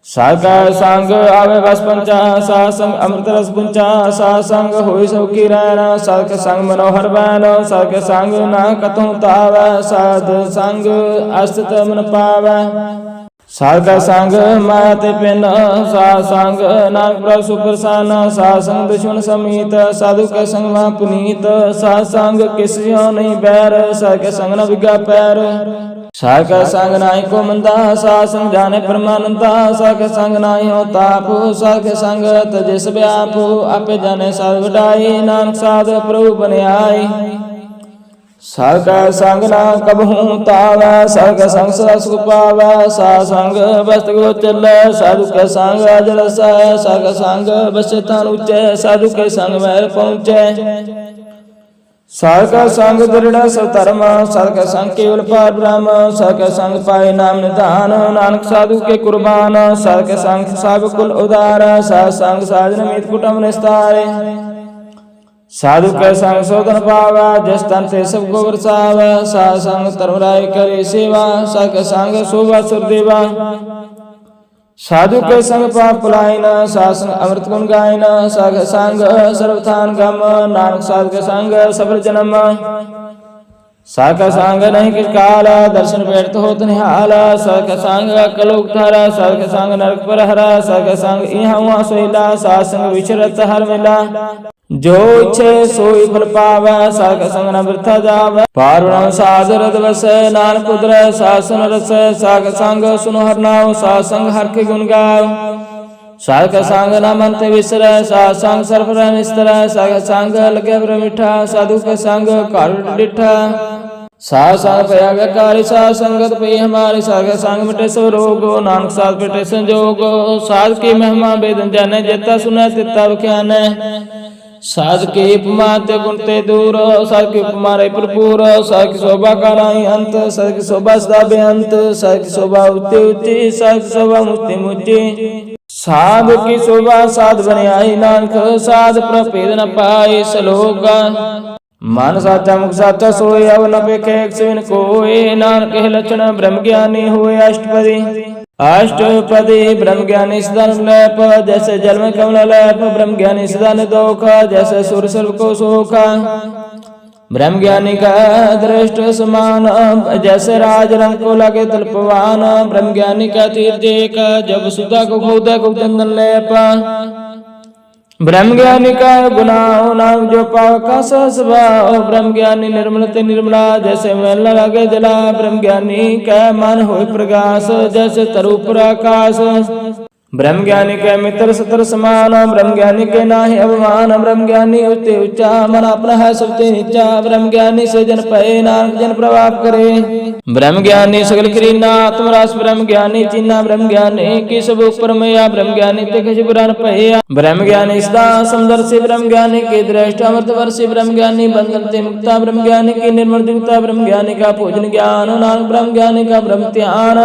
[SPEAKER 1] साध का संग आवे बस पंचा, साध संग अमृत रस पुंचा, साध संग होई सौखी रहना, साध का संग मनोहर बैन, साध का संग ना कतहु तावै, साध संग अस्तित मन पावै। साध का संग माया ते पिन, साध संग नानक प्रभु सुप्रसन्न, साध संग दुश्मन समीत, साधु के संग वहाँ पुनीत, साध संग किसियो नहीं बैर, साध के संग न बिगा पैर। साध का संग नाई को मंदा, साध संग जाने परमानंदा, साध का संग नाई हो ताप, साध के संग तजे सब आप, आपे जाने साध वडाई, नानक साध प्रभु बने आई। साध का संग ना कबहू तावै, साध का संग सदा सुख पावै, साध संग बस्त गो चलै, साधु के संग अजर सै, साध का संग बसे थान ऊंचे, साधु के संग महल पहुँचे। साध का संग दृढ़ सब धर्म, साध का संग केवल पार ब्रह्म, साध का संग पाए नाम निधान, नानक साधु के कुर्बान, साध का संग सब कुल उदार, साध संग साधन मीत कुटुंब निस्तारे। साधु कै संग शोधन पावा, जस तन ते सब को बरसावा। साध संग धर्मराय करे सेवा, सक संग शोभा सुरदेवा। साधु के संग पाप पलायना, साध संग अमृत गुण गायना। सक संग सर्वथान गम, नानक साध के संग सफल जन्म। साक संग नहीं किस काला, दर्शन व्यर्थ होत निहाला। साक संग कलोक धारा, साक संग नरक पर हरा। साक संग इहाँ उहाँ सोइला, साध संग विचरत हर मिला। जो इच्छे सोई फल पावै, साक संग न वृथा जावै। पारुण साध हृद वसै, नानक उदरै साध सुन रसै। साक संग सुनो हर नाम, साध संग हर के गुण गाओ। साक संग न मन ते विसरै, साध संग सर्व रह निस्तरै। साक संग लगे ब्र मिठा, साधु के संग कार डिठा। साध संग पयाग कारी, साध संगत पई हमारी। साध संग मिटे सब रोगो, नानक साध मिटे संजोगो। साध की महिमा वेद जाने, जेता सुनै तिता बख्यानै। साध के उपमा ते गुण ते दूर, साध की उपमा रे भरपूर। साध की शोभा का नहीं अंत, साध की शोभा सदा बेअंत। साध की शोभा ऊंची ऊंची, साध की शोभा मुझती मुझी। साध की शोभा साध बने आई, नानक साध प्रभेद न पाए। श्लोक मन साचा मुख साचा सोए, अब न पेखे एक सिविन कोए। नानक के लक्षण ब्रह्म ज्ञानी हुए अष्टपदी। अष्टपदी ब्रह्म ज्ञानी सदा निर्लेप, जैसे जल में कमल लेप। ब्रह्म ज्ञानी सदा निर्दोष, जैसे सूर्य सर्व को सोख। ब्रह्म ज्ञानी का दृष्ट समान, जैसे राज रंग को लगे तल्पवान। ब्रह्म ज्ञानी का तीर्थ एक, जब सुधा को खोदा को चंदन लेप। ब्रह्म ज्ञानी का गुनाह नाम जो पाव का स्वभाव। ब्रह्म ज्ञानी निर्मल ते निर्मला, जैसे मैल न लगे जला। ब्रह्म ज्ञानी का मन होय प्रकाश, जैसे तरु पर आकाश। ब्रह्म ज्ञानी के मित्र सतर समान, ब्रह्म ज्ञानी के नाहि अभिमान। ब्रह्म ज्ञानी उच्च उच्चा, मन अपना है सबते नीचा। ब्रह्म ज्ञानी से जन पए, नानक जन प्रभाव करे। ब्रह्म ज्ञानी सगल करीना, आत्मरास ब्रह्म ज्ञानी चीना। ब्रह्म ज्ञानी की सब ऊपर मैया, ब्रह्म ज्ञानी ते कछ बुरान पया। ब्रह्म ज्ञानी सदा समदर्शी, ब्रह्म ज्ञानी की दृष्टि अमृतवर्षी। ब्रह्म ज्ञानी बंधन ते मुक्ता, ब्रह्म ज्ञानी की निर्मल दिव्यता। ब्रह्म ज्ञानी का पूजन ज्ञान, नानक ब्रह्म ज्ञानी का ब्रह्म ध्यान।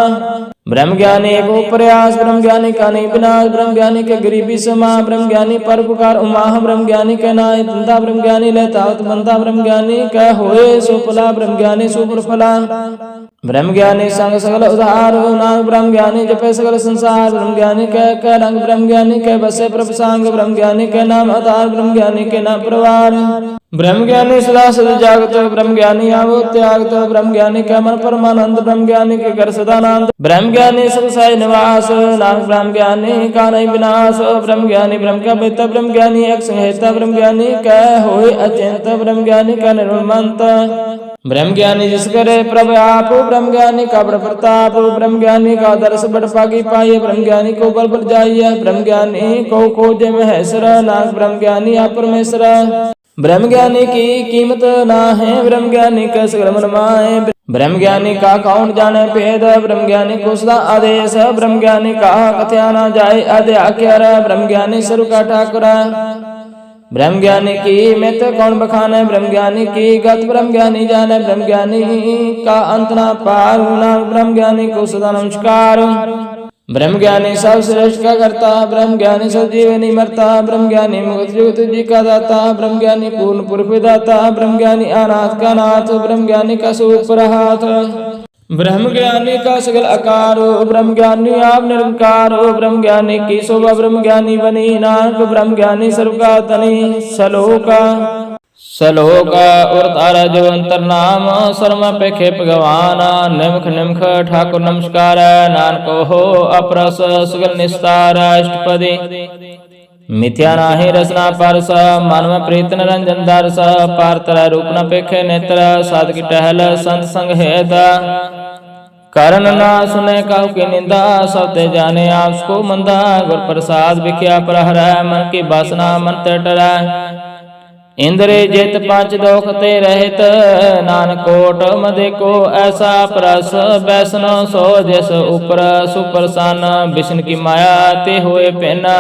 [SPEAKER 1] ब्रह्म ज्ञानी एको प्रयास, ब्रह्म ज्ञानी का नहीं विनाश। ब्रह्म ज्ञानी के गरीबी समा, ब्रह्म ज्ञानी परोपकार उमाह। ब्रह्म ज्ञानी के नाय धंधा, ब्रह्म ज्ञानी लेतावत बंधा। ब्रह्म ज्ञानी का होए सुफला, ब्रह्म ज्ञानी सुपर फला। ब्रह्म ज्ञानी संग सगल उधार, नानक ब्रह्म ज्ञानी जपे सगल संसार। ब्रह्म ज्ञानी के रंग, ब्रह्म ज्ञानी के बसे प्रभ सांग। ब्रह्म ज्ञानी के नाम आधार, ब्रह्म ज्ञानी के नाम प्रवार। ब्रह्म ज्ञानी सदा सद जागत, ब्रह्म ज्ञानी आवो त्यागत। ब्रह्म ज्ञानी के मन परमानंद, ब्रह्म ज्ञानी के घर सदानंद। ब्रह्म ज्ञानी सब साई निवास, नानक ब्रह्म ज्ञानी का नहीं विनाश। ब्रह्म ज्ञानी ब्रह्म का बेता, ब्रह्म ज्ञानी एक संहेता। ब्रह्म ज्ञानी का होय अचिंत, ब्रह्म ज्ञानी का निर्मल मंत। ब्रह्म ज्ञानी जिस करे प्रभ आप, ब्रह्म ज्ञानी का बड़ प्रताप। ब्रह्म ज्ञानी का दर्श बड़ पागी पाइए, ब्रह्म ज्ञानी को बल बल जाइए। ब्रह्म ज्ञानी को खोजे महेश्वर, नानक ब्रह्म ज्ञानी आप परमेश्वर। ब्रह्म ज्ञानी की कीमत ना है, ब्रह्म ज्ञानी का सगल मन माहे। ब्रह्म ज्ञानी का कौन जाने भेद, ब्रह्म ज्ञानी को सदा आदेश। ब्रह्म ज्ञानी का कथया ना जाए अध्याख्यर, ब्रह्म ज्ञानी सर्व का ठाकुर। ब्रह्म ज्ञानी की मित कौन बखाने, ब्रह्म ज्ञानी की गत ब्रह्म ज्ञानी जाने। ब्रह्म ज्ञानी का अंत ना पार, नानक ब्रह्म ज्ञानी को सदा नमस्कार। ब्रह्म ज्ञानी सब श्रेष्ठ का करता, ब्रह्म ज्ञानी सब जीव नहीं मरता। ब्रह्म ज्ञानी मुक्त जुगत जी का दाता, ब्रह्म ज्ञानी पूर्ण पुरुष दाता। ब्रह्म ज्ञानी अनाथ का नाथ, ब्रह्म ज्ञानी का सुपर हाथ। ब्रह्म ज्ञानी का सगल आकार, ब्रह्म ज्ञानी आप निरंकार। ब्रह्म ज्ञानी की शोभा ब्रह्म ज्ञानी बनी, नानक ब्रह्म ज्ञानी सर्व का तनी। सलोक और तारा जो अंतर नाम, शर्म पेखे भगवान। निमख निमख ठाकुर नमस्कार, नानक हो अपरस सगल निस्तार। अष्टपदी मिथ्या नाहि रसना परस, मन में प्रीत निरंजन दर्श। पार रूप न पेखे नेत्र, साधक टहल संत संग हेत। करण ना सुने काहू की निंदा, सब ते जाने आपको मंदा। गुर प्रसाद विख्या प्रहर, मन की वासना मन ते डरै। इंद्रिय जित पांच दोख ते रहित, नानक कोट मदे को ऐसा परस। बैसन सो जस ऊपर सुप्रसन, विष्णु की माया ते होए पेना।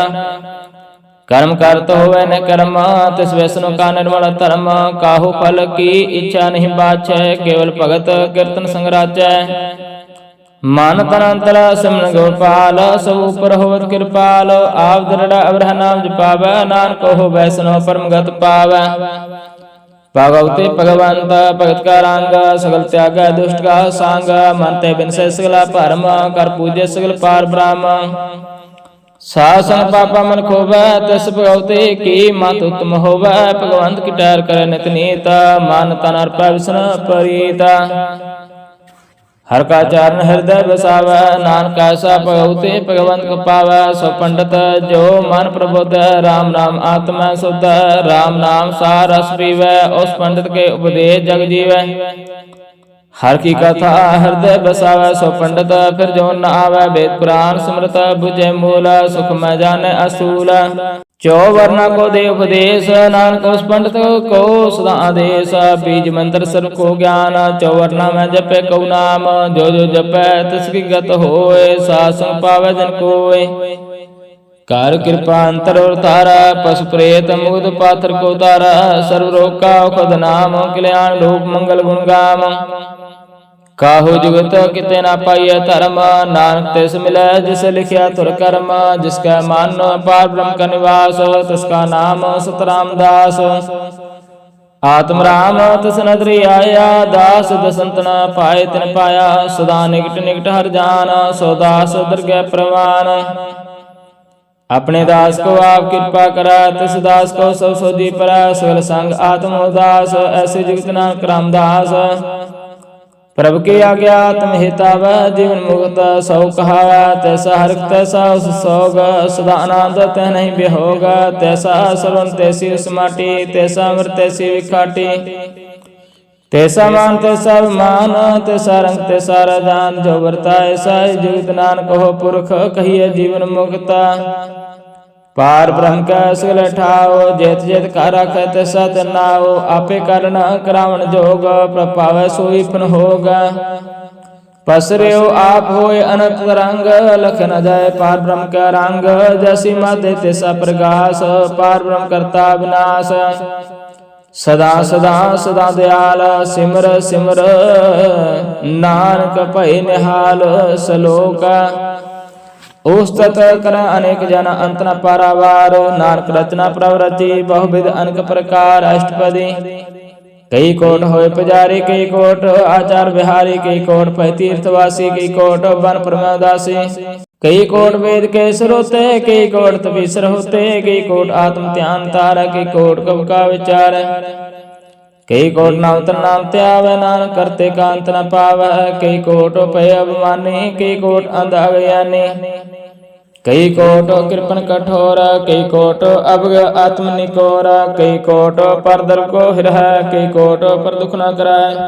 [SPEAKER 1] कर्म करत होवे न कर्म, तिस वैष्णु का निर्मल धर्म। काहू फल की इच्छा नहीं बाछै, केवल भगत कीर्तन संग राचै। ਮਨ ਤਨ ਅੰਤਰ ਸਿਮਰਨ ਗੋਪਾਲ, ਸਭ ਉਪਰ ਹੋਵਤ ਕਿਰਪਾਲ। ਆਪ ਦ੍ਰਿੜਾ ਅਵਰਹ ਨਾਮ ਜਪਾਵੈ, ਨਾਨਕ ਹੋ ਵੈਸਨੋ ਪਰਮ ਗਤ ਪਾਵੈ। ਭਗਵਤੇ ਭਗਵੰਤ ਭਗਤ ਕਾ ਰੰਗ, ਸਗਲ ਤਿਆਗੈ ਦੁਸ਼ਟ ਕਾ ਸੰਗ। ਮਨ ਤੇ ਬਿਨਸੈ ਸਗਲਾ ਭਰਮ, ਕਰ ਪੂਜੈ ਸਗਲ ਪਾਰ ਬ੍ਰਹਮ। ਸਾਧ ਸੰਗ ਪਾਪਾ ਮਨ ਖੋਵੈ, ਤਿਸ ਭਗਵਤੇ ਕੀ ਮਤ ਉਤਮ ਹੋਵੈ। ਭਗਵੰਤ ਕੀ ਟਹਿਰ ਕਰੈ ਨਿਤ ਨੀਤ, ਮਨ ਤਨ ਅਰਪੈ ਵਿਸ਼ਨ ਪ੍ਰੀਤ। ਹਰ ਕਾ ਚਰਨ ਹਿਰਦੈ ਵਸਾਵੈ, ਨਾਨਕ ਐਸਾ ਭਗਵਤੇ ਭਗਵੰਤ ਕੋ ਪਾਵੈ। ਸੋ ਪੰਡਤ ਜੋ ਮਨ ਪ੍ਰਬੁੱਧ, ਰਾਮ ਨਾਮ ਆਤਮੈ ਸੁਧ। ਰਾਮ ਨਾਮ ਸਾਰ ਰਸ ਪੀਵੈ, ਉਸ ਪੰਡਤ ਕੇ ਉਪਦੇਸ਼ ਜਗ ਜੀਵੈ। ਹਰ ਕੀ ਕਥਾ ਹਿਰਦੈ ਬਸਾਵੈ, ਸੋ ਪੰਡਤ ਫਿਰ ਜੋਨ ਨ ਆਵੈ। ਵੇਦ ਪੁਰਾਨ ਸਿਮਰਤ ਬੁਝੈ ਮੂਲ, ਸੁਖ ਮੈਂ ਜਾਣੈ ਅਸੂਲ। ਚੋ ਵਰਨਾ ਕੋ ਦੇ ਉਪਦੇਸ਼, ਨਾਨਕ ਉਸ ਪੰਡਤ ਕੋ ਸਦਾ ਆਦੇਸ਼। ਬੀਜ ਮੰਤਰ ਸਰਬ ਕੋ ਗਿਆਨ, ਚੋ ਵਰਨਾ ਮੈਂ ਜਪੈ ਕਉ ਨਾਮ। ਜੋ ਜੋ ਜਪੈ ਤਿਸ ਕੀ ਗਤ ਹੋਏ, ਸਾਧ ਸੰਗ ਪਾਵੈ ਜਨ ਕੋਇ। ਕਰ ਕਿਰਪਾ ਅੰਤਰ ਔਰ ਤਾਰਾ, ਪਸੁ ਪ੍ਰੇਤ ਮੁਗਧ ਪਾਥਰ ਕੋ ਤਾਰਾ। ਸਰਬ ਰੋਗ ਕਾ ਔਖਦ ਨਾਮ, ਕਲਿਆਣ ਰੂਪ ਮੰਗਲ ਗੁਣ ਗਾਮ। ਕਾਹੂ ਜੁਗਤ ਕਿਤੇ ਨਾ ਪਾਈਐ ਧਰਮ, ਨਾਨਕ ਤਿਸ ਮਿਲੈ ਜਿਸ ਲਿਖਿਆ ਧੁਰ ਕਰਮ। ਜਿਸ ਕੈ ਮਨ ਪਾਰ ਬ੍ਰਹਮ ਕਾ ਨਿਵਾਸ, ਤਿਸ ਕਾ ਨਾਮ ਸਤਿ ਰਾਮਦਾਸ। ਆਤਮ ਰਾਮ ਤਿਸ ਨਦਰੀ ਆਇਆ, ਦਾਸ ਦਸੰਤ ਨ ਪਾਏ ਤਿਨ ਪਾਇਆ। ਸਦਾ ਨਿਕਟ ਨਿਕਟ ਹਰ ਜਾਨ, ਸੋ ਦਾਸ ਦਰਗਹਿ ਪ੍ਰਵਾਨ। ਆਪਣੇ ਦਾਸ ਕੋ ਆਪ ਕਿਰਪਾ ਕਰੈ, ਤਿਸ ਦਾਸ ਕੋ ਸਭ ਸੋਜੀ ਪਰੈ। ਸਗਲ ਸੰਗ ਆਤਮ ਉਦਾਸ, ਐਸੇ ਜੁਗਤ ਨਾਨਕ ਰਾਮਦਾਸ। ਪ੍ਰਭ ਕੀ ਆਗਿਆ ਤੁਮ ਹਿਤਾਵੈ, ਜੀਵਨ ਮੁਕਤ ਸਉ ਕਹਾਵੈ। ਤੈਸਾ ਹਰਿ ਤੈਸਾ ਉਸ ਸੋਗ, ਸਦਾ ਆਨੰਦ ਤਹਿ ਨਹੀਂ ਬਿਹੋਗ। ਤੈਸਾ ਸਰਵਨ ਤੈਸੀ ਉਸ ਮਾਟੀ, ਤੈਸਾ ਅੰਮ੍ਰਿਤ ਤੈਸੀ ਵਿਖਾਟੀ। ਤੈਸਾ ਮਾਨ ਤੈਸਾ ਅਭਿਮਾਨ, ਤੈਸਾ ਰੰਗ ਤੈਸਾ ਰਾਜਾਨ। ਜੋ ਵਰਤਾਇ ਐਸਾ ਜੁਗਤ ਨਾਨਕ ਹੋ ਪੁਰਖ, ਕਹੀਏ ਜੀਵਨ ਮੁਕਤ। ਪਾਰ ਬ੍ਰਹਮ ਕੈ ਸਗਲ ਠਾਓ, ਜੇਤ ਜੇਤ ਕਾ ਰਾਖੈ ਤੈਸਾ ਤਿਨ ਨਾਉ। ਆਪੇ ਕਰਨ ਕਰਾਵਣ ਜੋਗ, ਪ੍ਰਭਾਵੈ ਸੋਈ ਫਨ ਹੋਗ। ਪਸਰਿਓ ਆਪ ਹੋਏ ਅਨੰਤ ਤਰੰਗ, ਲਖ ਨ ਜਾਏ ਪਾਰ ਬ੍ਰਹਮ ਕੈ ਰੰਗ। ਜੈਸੀ ਮਾਧੇ ਤੈਸਾ ਪ੍ਰਗਾਸ, ਪਾਰ ਬ੍ਰਹਮ ਕਰਤਾ ਵਿਨਾਸ਼। ਸਦਾ ਸਦਾ ਸਦਾ ਦਿਆਲ, ਸਿਮਰ ਸਿਮਰ ਨਾਨਕ ਭਇ ਨਿਹਾਲ। ਸਲੋਕ ਉਸਤਤ ਕਰ ਅਨੇਕ ਜਨ ਅੰਤ ਨ ਪਾਰਾਵਾਰ। ਨਾਨਕ ਰਚਨਾ ਪ੍ਰਭ ਰਚੀ, ਬਹੁ ਬਿਧ ਅਨਕ ਪ੍ਰਕਾਰ। ਅਸ਼ਟਪਦੀ ਕਈ ਕੋਟ ਹੋਏ ਪੁਜਾਰੀ, ਕਈ ਕੋਟ ਆਚਾਰ ਵਿਹਾਰੀ। ਕਈ ਕੋਟ ਭਇ ਤੀਰਥ ਵਾਸੀ, ਕਈ ਕੋਟ ਬਨ ਪਰਮਦਾਸੀ। ਕਈ ਕੋਟ वेद के स्रोते, कई कोट तपीसर होते। कई कोट आत्म ध्यान तारा, कई कोट कब का विचार। कई कोट नाम तर नाम त्यावै, नानक करते कांत न पावै। कई कोट भय अभिमानी, कई कोट अंध अज्ञानी। कई कोट कृपन कठोर, कई कोट अभग आत्म निकोर। कई कोट पर दर्प को हिरह, कई कोट पर दुख न कराय।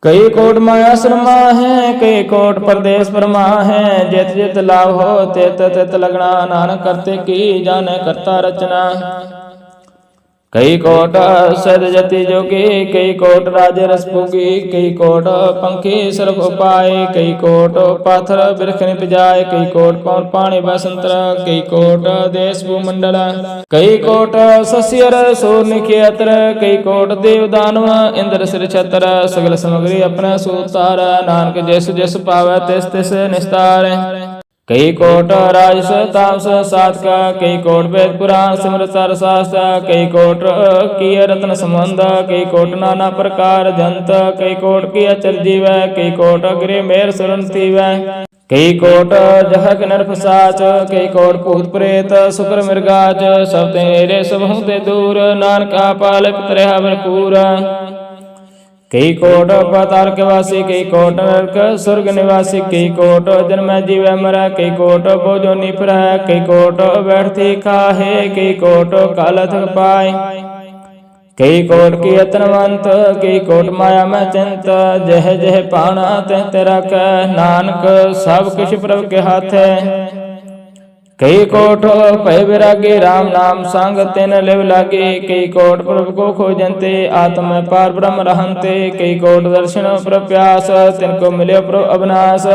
[SPEAKER 1] कई कोट माया शर्मा है, कई कोट परदेश परमा है। जित जित लाभ हो तित तित लगना, नानक करते की जाने करता रचना। कई कोट सद जति जोगी, कई कोट राजे रस भोगी। कई कोट पंखी सर्व उपाय, कई कोट पाथर बिरख निपजाय। कई कोट पौन पानी बसंतर, कई कोट देश भूमंडल। कई कोट सस्यर सूर निखेतर, कई कोट देव दानव इंद्र सिर छतर। सगल समग्री अपना सूतार, नानक जिस जिस पावै तिस तिस निस्तार। कई कोट राजस तामस साधका, कई कोट वेद पुराण सिमरत शास्त्र। कई कोट की रत्न संबंध, कई कोट नाना प्रकार जंत। कई कोट की अचर जीवै, कई कोट गृह मेर सुरन थीवै। कई कोट जहक नर फसाच, कई कोट भूत प्रेत शुक्र मृगाच। सब तेरे सब ते दूर, नानक पाल पितरह भरपूर। कई कोट पाताल के वासी, कई कोट नरक स्वर्ग निवासी। कई कोट जन्म जीवै मरै, कई कोट भोजोनी फिरह। कई कोट बैठती खाहे, कई कोट काल थक पाए। कई कोट की यतनवंत, कई कोट माया में चिंत। जह जह पाना तह ते रख, नानक सब किछ प्रभ के हाथ है। कई कोट भय विरागी, राम नाम संग तिन लिव लागे। कई कोट प्रभु को खोजंते, आत्म पार ब्रह्म रहंते। कई कोट दर्शन प्रप्यास, तिनको मिले प्रभु अविनाश।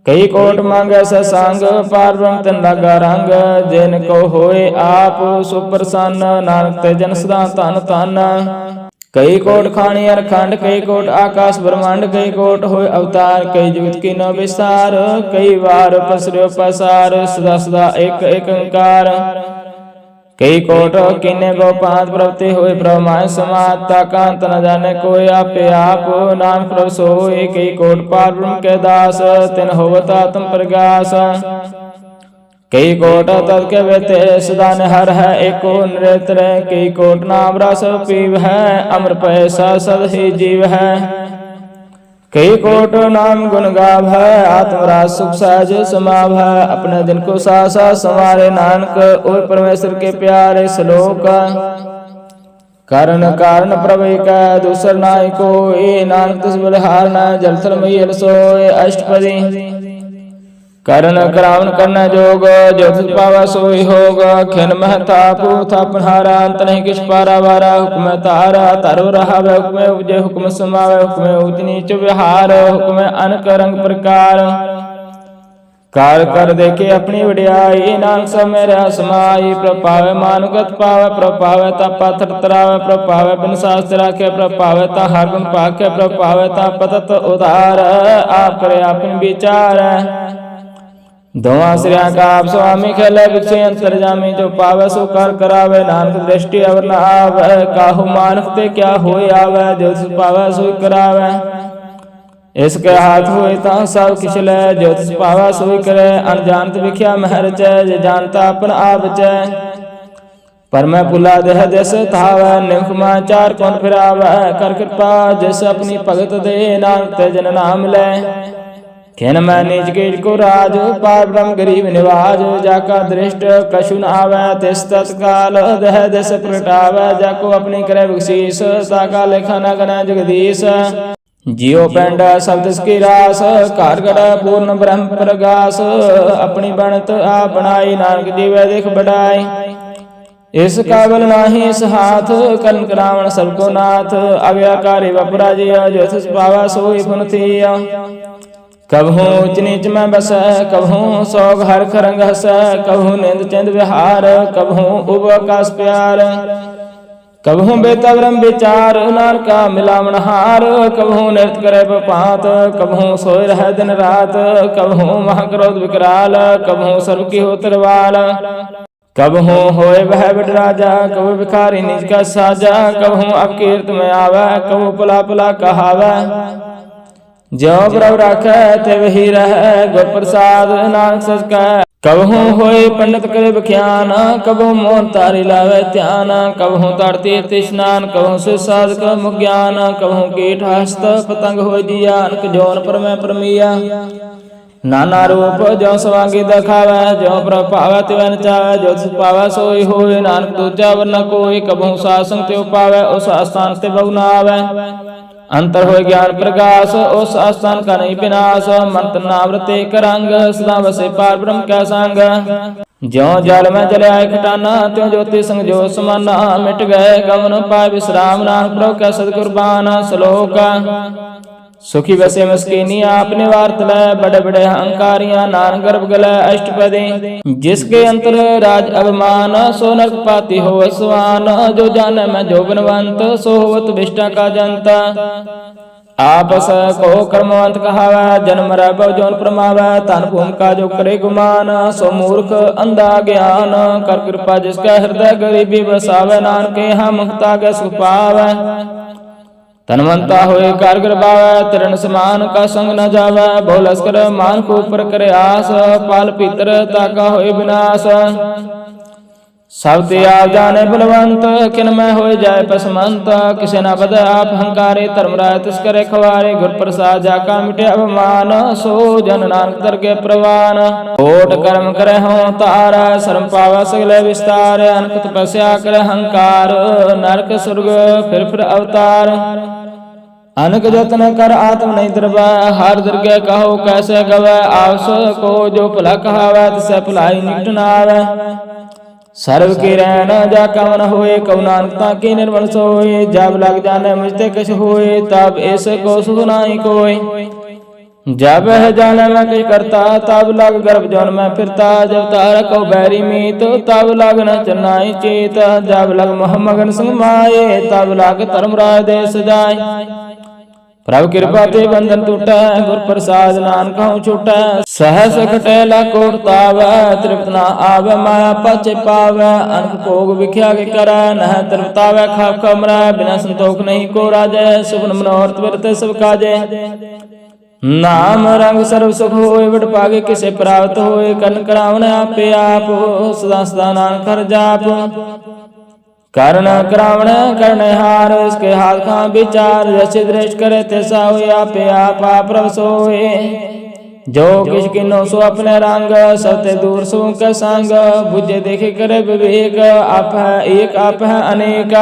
[SPEAKER 1] कई कोट मांगे सत्संग, पार ब्रह्म तिन लागा रंग। जिनको होए आप सुप्रसन्न, नानक ते जन सदा धन धन। कई कोट खानी अरखंड, कई कोट आकाश ब्रह्मांड, कई कोट होय अवतार, कई जुगत की न विस्तार, कई बार पसर्यो पसार, सदा सदा एक एक ओंकार। कई कोट किन्ने गो पांच प्रवृत्ति होय प्रमाय समात, ताका अंत न जाने कोई आपे आप, नाम प्रभ सोय। कई कोट पार ब्रह्म के दास, तिन होवत आत्म प्रगास। कई कोट तत्के वेते सदा निहर है, एको नरेत्र। कई कोट नाम रस पीव है, अमर पैसा सद ही जीव है। कई कोट नाम गुण गाव है, आत्मराज सुख सहज समाव है। अपने दिन को सासा संवारे नानक, ओय परमेश्वर के प्यारे श्लोक। कारण कारण प्रभु का दूसर नाय कोय, नानक तिस बलिहार न जल थल मैल सोय। अष्टपदी करण करावन करना जोग, जो तिस पावा सोई होग। खिन महता पूथ अपनहारा, अंत नहीं किछ पारा वारा। हुक्म तारा तारो रहावे, हुक्म उपजे हुक्म समावे। हुक्म ऊंच नीच विहार, हुक्म अनक रंग प्रकार। कार कर देखे अपनी वड्याई, नानक सब मेरा समाई। प्रपावे मानुगत पावे, प्रपावे ता पाथर तरावे। प्रपावे बिन शास्त्र राखे, प्रपावे ता हरगुण पाखे। प्रपावे ता पतत उदार, आप करे आपन विचार। दोआ श्रिया का आप स्वामी खेले भिक्षे अंतर्जामी, जो पावे सो कर करावे। नानक दृष्टि अवर न आवे, काहू मानक ते क्या होय आवे। जो तिस पावे सोई करावे, इसके हाथ होए ता सब किछ ले। जो तिस पावा सोई करे, अनजानत विख्या महर चै। जे जानता अपन आप चै, पर मैं पुला देह देश थावै। निमखमा चार कौन फिरावै, कर कृपा जैसे अपनी भगत दे। नानक ते जन नाम ले, खिन मैं नीच कीच को राज। पार ब्रह्म गरीब निवाज, जाका दृष्ट कछु न आवे। तिस तत्काल दह दिस प्रगटावे, जाको अपनी करे बख्शीस। ताका लेखा न गणै जगदीश, जियो पेंड सब तिस की रास। कारगढ़ पूर्ण ब्रह्म प्रगास, अपनी बनत आप बनाई। नानक जीवे देख बढ़ाई, इस काबल नाही इस हाथ। कर्ण करावण सबको नाथ, आज्ञाकारी बपराजिया। जो तिस पावा सोई पुन थिया, कबहू ऊंच नीच में बसै। कबहू सौग हरख रंग हसै, कबहू निंद चिंद विहार। कबहू उब आकाश प्यार, कबहू बेता ब्रह्म विचार। नानका मिलावण हार, कबहू नृत्य करे बपात। कबहू सोय रह दिन रात, कबहू महाक्रोध विकराल। कबहू सर्व की हो तरवाल, कबहू होए वह बड़ राजा। कबहू भिखारी निज का साजा, कबहू अपकीर्त में आवे। कबहू पुला पुला कहावे, जो प्रभु राखै ते वही रहै। गुर प्रसाद नानक सच कह, कबहू होए पंडित करे बख्यान। कबहू मोहन तारी लावे ध्यान, कबहू तड़ती स्नान। कबहू से साधक मुख ज्ञान, कबहू कीट हस्त पतंग हो जिया। अनक जौन पर मैं परमिया, नाना रूप जो सवांगी दखावे। जो प्रभ पावै तिवै नचावे, जो तिस पावै सोई होय। नानक दूजा वर न कोय, कबहू सासंग त्यो पावै। उस स्थान ते बहु न आवे, अंतर होय ज्ञान प्रकाश। उस स्थान का नहीं विनाश, मंत्र नावृते करंग। सदा बसे पार ब्रह्म का संग, ज्यों जल में जल आए खटाना। त्यों ज्योति संग जो समाना, मिट गए गमन पाए विश्राम। नानक प्रभु का सदकुर्बान श्लोक, सुखी बसे मस्किनी आपने वार्त लय। बड़े बड़े अहंकारियां नान गर्भ गलय। अष्टपदी जिसके अंतर राज अभिमान, सो नरक पाती हो स्वान। जो जाने में जो गुणवंत, सो होवत विष्टा का जनता। आपस को कर्मवंत कहावै, जन्म रह जौन प्रमावै। तन भूम का जो करे गुमान, सो मूर्ख अंधा ज्ञान। कर कृपा जिसका हृदय गरीबी बसावै। नानक यहाँ मुक्ता के सुख पावै। तनवंता होए कारगर बावै, तिरण समान का संग न जावै। बहु लश्कर मान को ऊपर करे आस, पाल पीतर ताका होए विनाश। सब ते आप जाने बलवंत, किन में होए जाए पसमंत। किसे न बद आप हंकारे, धर्मराय तिस करे खवारे। गुर प्रसाद जाका मिटे अभिमान, सो जन नानक दरगे प्रवान। कोट कर्म करे हों तारा, शर्म पावा सगले विस्तार। अनक तपस्या करे हंकार, नरक स्वर्ग फिर अवतार। अनक जतन कर आत्म नहीं दरबा, हर दरगे कहो कैसे गवै। आवस को जो भला कहावै, तिसे भलाई निकट न आवे। सर्व की रहन जा कवन होए, कौ नानकता की निर्मल सोए। जब लग जाने मुझते कछ होए, तब ऐसे को सुख नाही कोय। जब है जाने मैं किछ करता, तब लग गर्भ जौन मैं फिरता। जब तार को बैरी मीत, तब लग न चनाई चेत। जब लग मोह मगन संग माए, तब लग धर्मराज दे सजाए। प्रभु कृपा ते बंधन टूटै, गुर प्रसाद नानक हूँ छूटै। सहस खटै लाकोट तावै, तृप्त न आवै माया पाछे पावै। अनक भोग विख्या के करै, नह तृप्तावै खाप कमरै। बिना संतोख नहीं को राजै, सुपन मनोरथ बिरते सब काजै। नाम रंग सर्व सुख होए, बड़ पागे किसे प्राप्त होए। कन करावन आपे आप, सदा सदा नानक हर जाप। करण करावण करनहार, इसके हाथ खां विचार। जैसे दृष्ट करे तैसा होए, आपे आप प्रभ सोए। जो किछ किन्नो सो अपने रंग, सब ते दूर सो के संग। बुझे देखे करे विवेक, आप है एक आप है अनेक।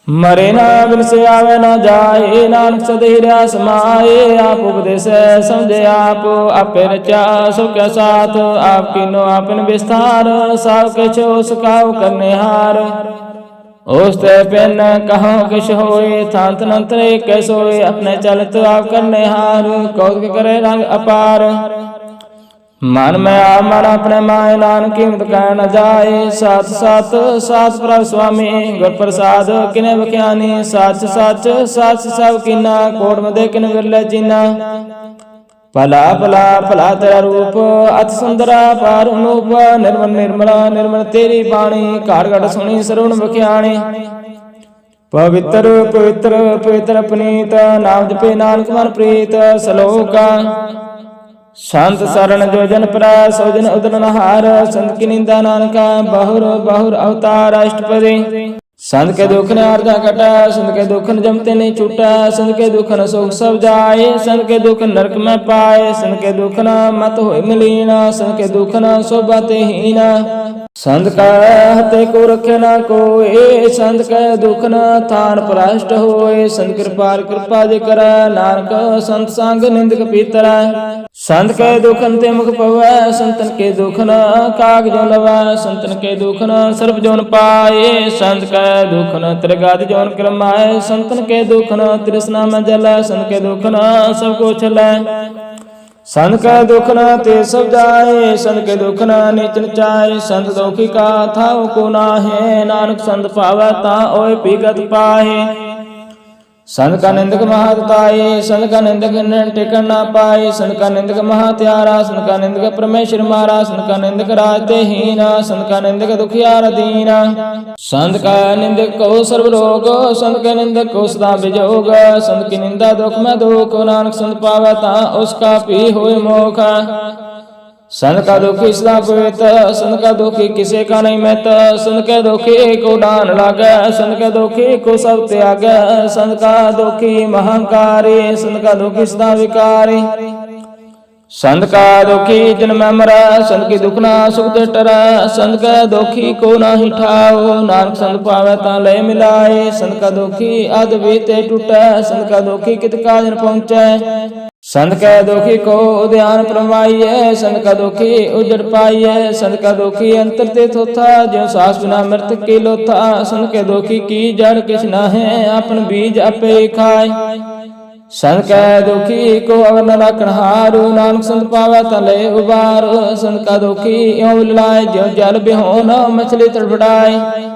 [SPEAKER 1] मरे ना बिन से आवे ना जाए, नानक सदैव समाए। आप उपदेश समझे आप, आपे रचा सबके साथ। आप किनो आपन विस्तार, सब किछ उसकाओ करनेहार। ओस्ते पेन कहो किश होए, थांत नंतर कैस होए। अपने चलत आप करनेहार, कौतुक करे रंग अपार। मन में आप मन अपने माए, नानक कीमत कह न जाए। साथ साथ साथ प्रभु स्वामी, गुर प्रसाद किने बख्यानी। सच सच सच सब कीना, कोट मदे किन विरले चीना। भला भला भला तेरा रूप, अति सुंदरा पार अनूप। निर्मल निर्मला निर्मल तेरी बाणी, घाट घाट सुनी सरवण बख्याणी। पवित्र पवित्र पवित्र पुनीत, नाम जपे नानक मन प्रीत। सलोका संत शरण जो जन परा, सो जन उदर नहार। संत की निंदा नानका, बहुर बहुर अवतार अष्टपदी। संत के दुख ने अर्धा कटा, संत के दुख जमते नहीं छूटा। संत के दुख न सुख सब जाए, संत के दुख नरक में पाए। संत के दुख न मत होए मलीना, संत के दुख न शोभाते हीना। संत का हते को रखे ना कोई, संत के दुख न थान प्रष्ट होए। संत कृपाल कृपा जे करै, नानक संत संग निंदक पीतरै। संत के दुख ते मुख पवै, संतन के दुख न काग जो लवै। संतन के दुख न सर्प जोन पाए, संत के दुख न त्रिगाद जोन क्रमाए। संतन के दुख न तृष्णा में जलै, संत के दुख न सब को छलै। संत के दुख न ते सब जाए, संत के दुख न नीच नचाए। संत दुखी का था को नाहे, नानक संत पावै ता ओए पीगत पाहे। संत का निंदक महाताए, संत का निंदक टिकन ना पाए। संत का निंदक महात्यारा, संत का निंदक परमेश्वर मारा। संत का निंदक राजते हीना, संत का निंदक दुखियार दीना। संत का निंदक को सर्वरोग, संत के निंदक को सदा विजोग। संत की निंदा दुख में दुख, नानक संत पावै ता उसका पी होए मोख। संत का दुखी सदा पवित्र, संत का दुखी किसे का नहीं मित। संत के दुखी को डान लागे, संत के दुखी को सब त्यागे। संत का दुखी महंकारी, संत का दुखी सदा विकारी। संत का दुखी जन्म मरै, संत की दुख ना सुख ते टरै। संत के दुखी को ना ही ठाओ, नानक संत पावै ता लय मिलाए। संत का दुखी अध बीते टूटै, संत का दुखी कित काज न पहुँचै। संत के दुखी को ध्यान प्रमाइए, संत का दुखी उजड़ पाइए। संत का दुखी अंतर ते थोथा, जो सास बिना मृत की लोथा। संत के दुखी की जड़ किछ न है, अपन बीज अपे खाए। संत के दुखी को अगर न राखण हारू, नानक संत पावै ता लय उबार। संत का दुखी यों लाए, जो जल बिहोन मछली तड़फड़ाए।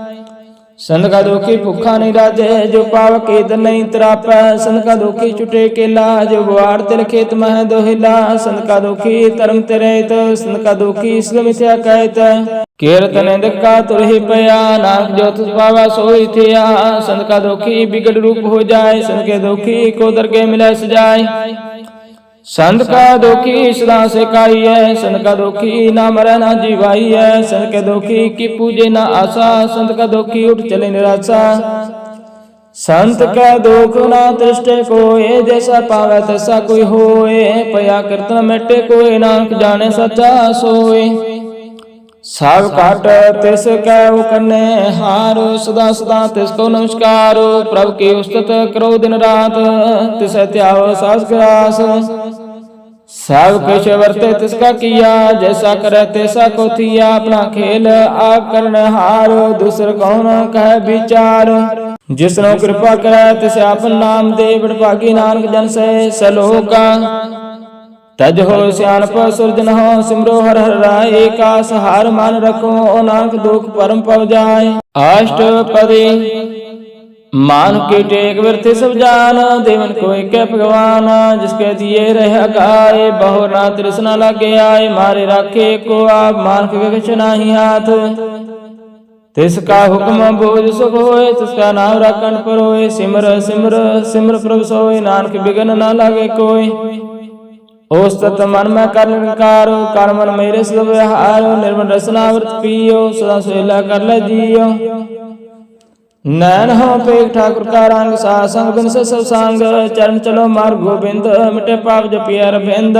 [SPEAKER 1] संत का दुखी भूखा नहीं राजे, जो पाव केदर नहीं तरापै। संत का दुखी छुटे केला, जो बुआड़ तेरे खेत में है दोहिला। संत का दुखी धर्म तेरेत, संत का दुखी इसलिए मिथ्या कहत। कीर्तन का तुरही पया, नानक जो तुझ पावा सोई थिया। संत का दुखी बिगड़ रूप हो जाए, संत के दुखी को दरगे मिले सजाए। संत का दुखी सदा से काई है, संत का दुखी ना मरे ना जीवाई है। संत के दुखी की पूजे ना आशा, संत का दुखी उठ चले निराशा। संत का दुख ना दृष्टे कोय, जैसा पावे तैसा कोई होए। पया कीर्तन मेटे कोई, नानक जाने सच्चा सोए। सब काट तिस कै करने हार, सदा सदा तिसको नमस्कार। प्रभु की उस्तत करो दिन रात, तिस त्याव सास ग्रास। सब कुछ वर्ते तिसका किया, जैसा करे तैसा को थिया। अपना खेल आप करने हार, दूसर कौन कह विचार। ਜਿਸਨੋ ਕਿਰਪਾ ਕਰੈ ਤਿਸ ਆਪਨ ਨਾਮ ਦੇ ਬੜਭਾਗੀ ਨਾਨਕ ਜਨ ਸਹਿ ਸਲੋਕਾ ਤਜ ਹੋ ਸਿਆਣਪ ਸੁਰਜਨ ਹੋ ਸਿਮਰੋ ਹਰਿ ਹਰਿ ਰਾਏ ਏਕਾ ਸਹਾਰ ਮਨ ਰਖੋ ਨਾਨਕ ਦੁਖ ਪਰਮ ਪਵ ਜਾਏ। ਅਸ਼ਟਪਦੀ मान की टेक विरथि सब जान देवन को एक भगवान जिसके दिए रह गाए बहु ना तृष्णा लगे आए मारे राखे को आप मान के विच नाही हाथ तिसका हुक्म बोझ सुख होए तिसका नाम राखन पर होए सिमर सिमर सिमर प्रभु सोए नानक बिघन ना लागे कोई। ओस तत मन में कर निकार कर मन मेरे सब व्यवहार निर्मल रसना व्रत पियो सदा सुहेला कर ले जियो। नैन हो पेग ठाकुर का रंग सा संग बिन से सब संग चरण चलो मार गोबिंद मिटे पाप जपिया रबिंद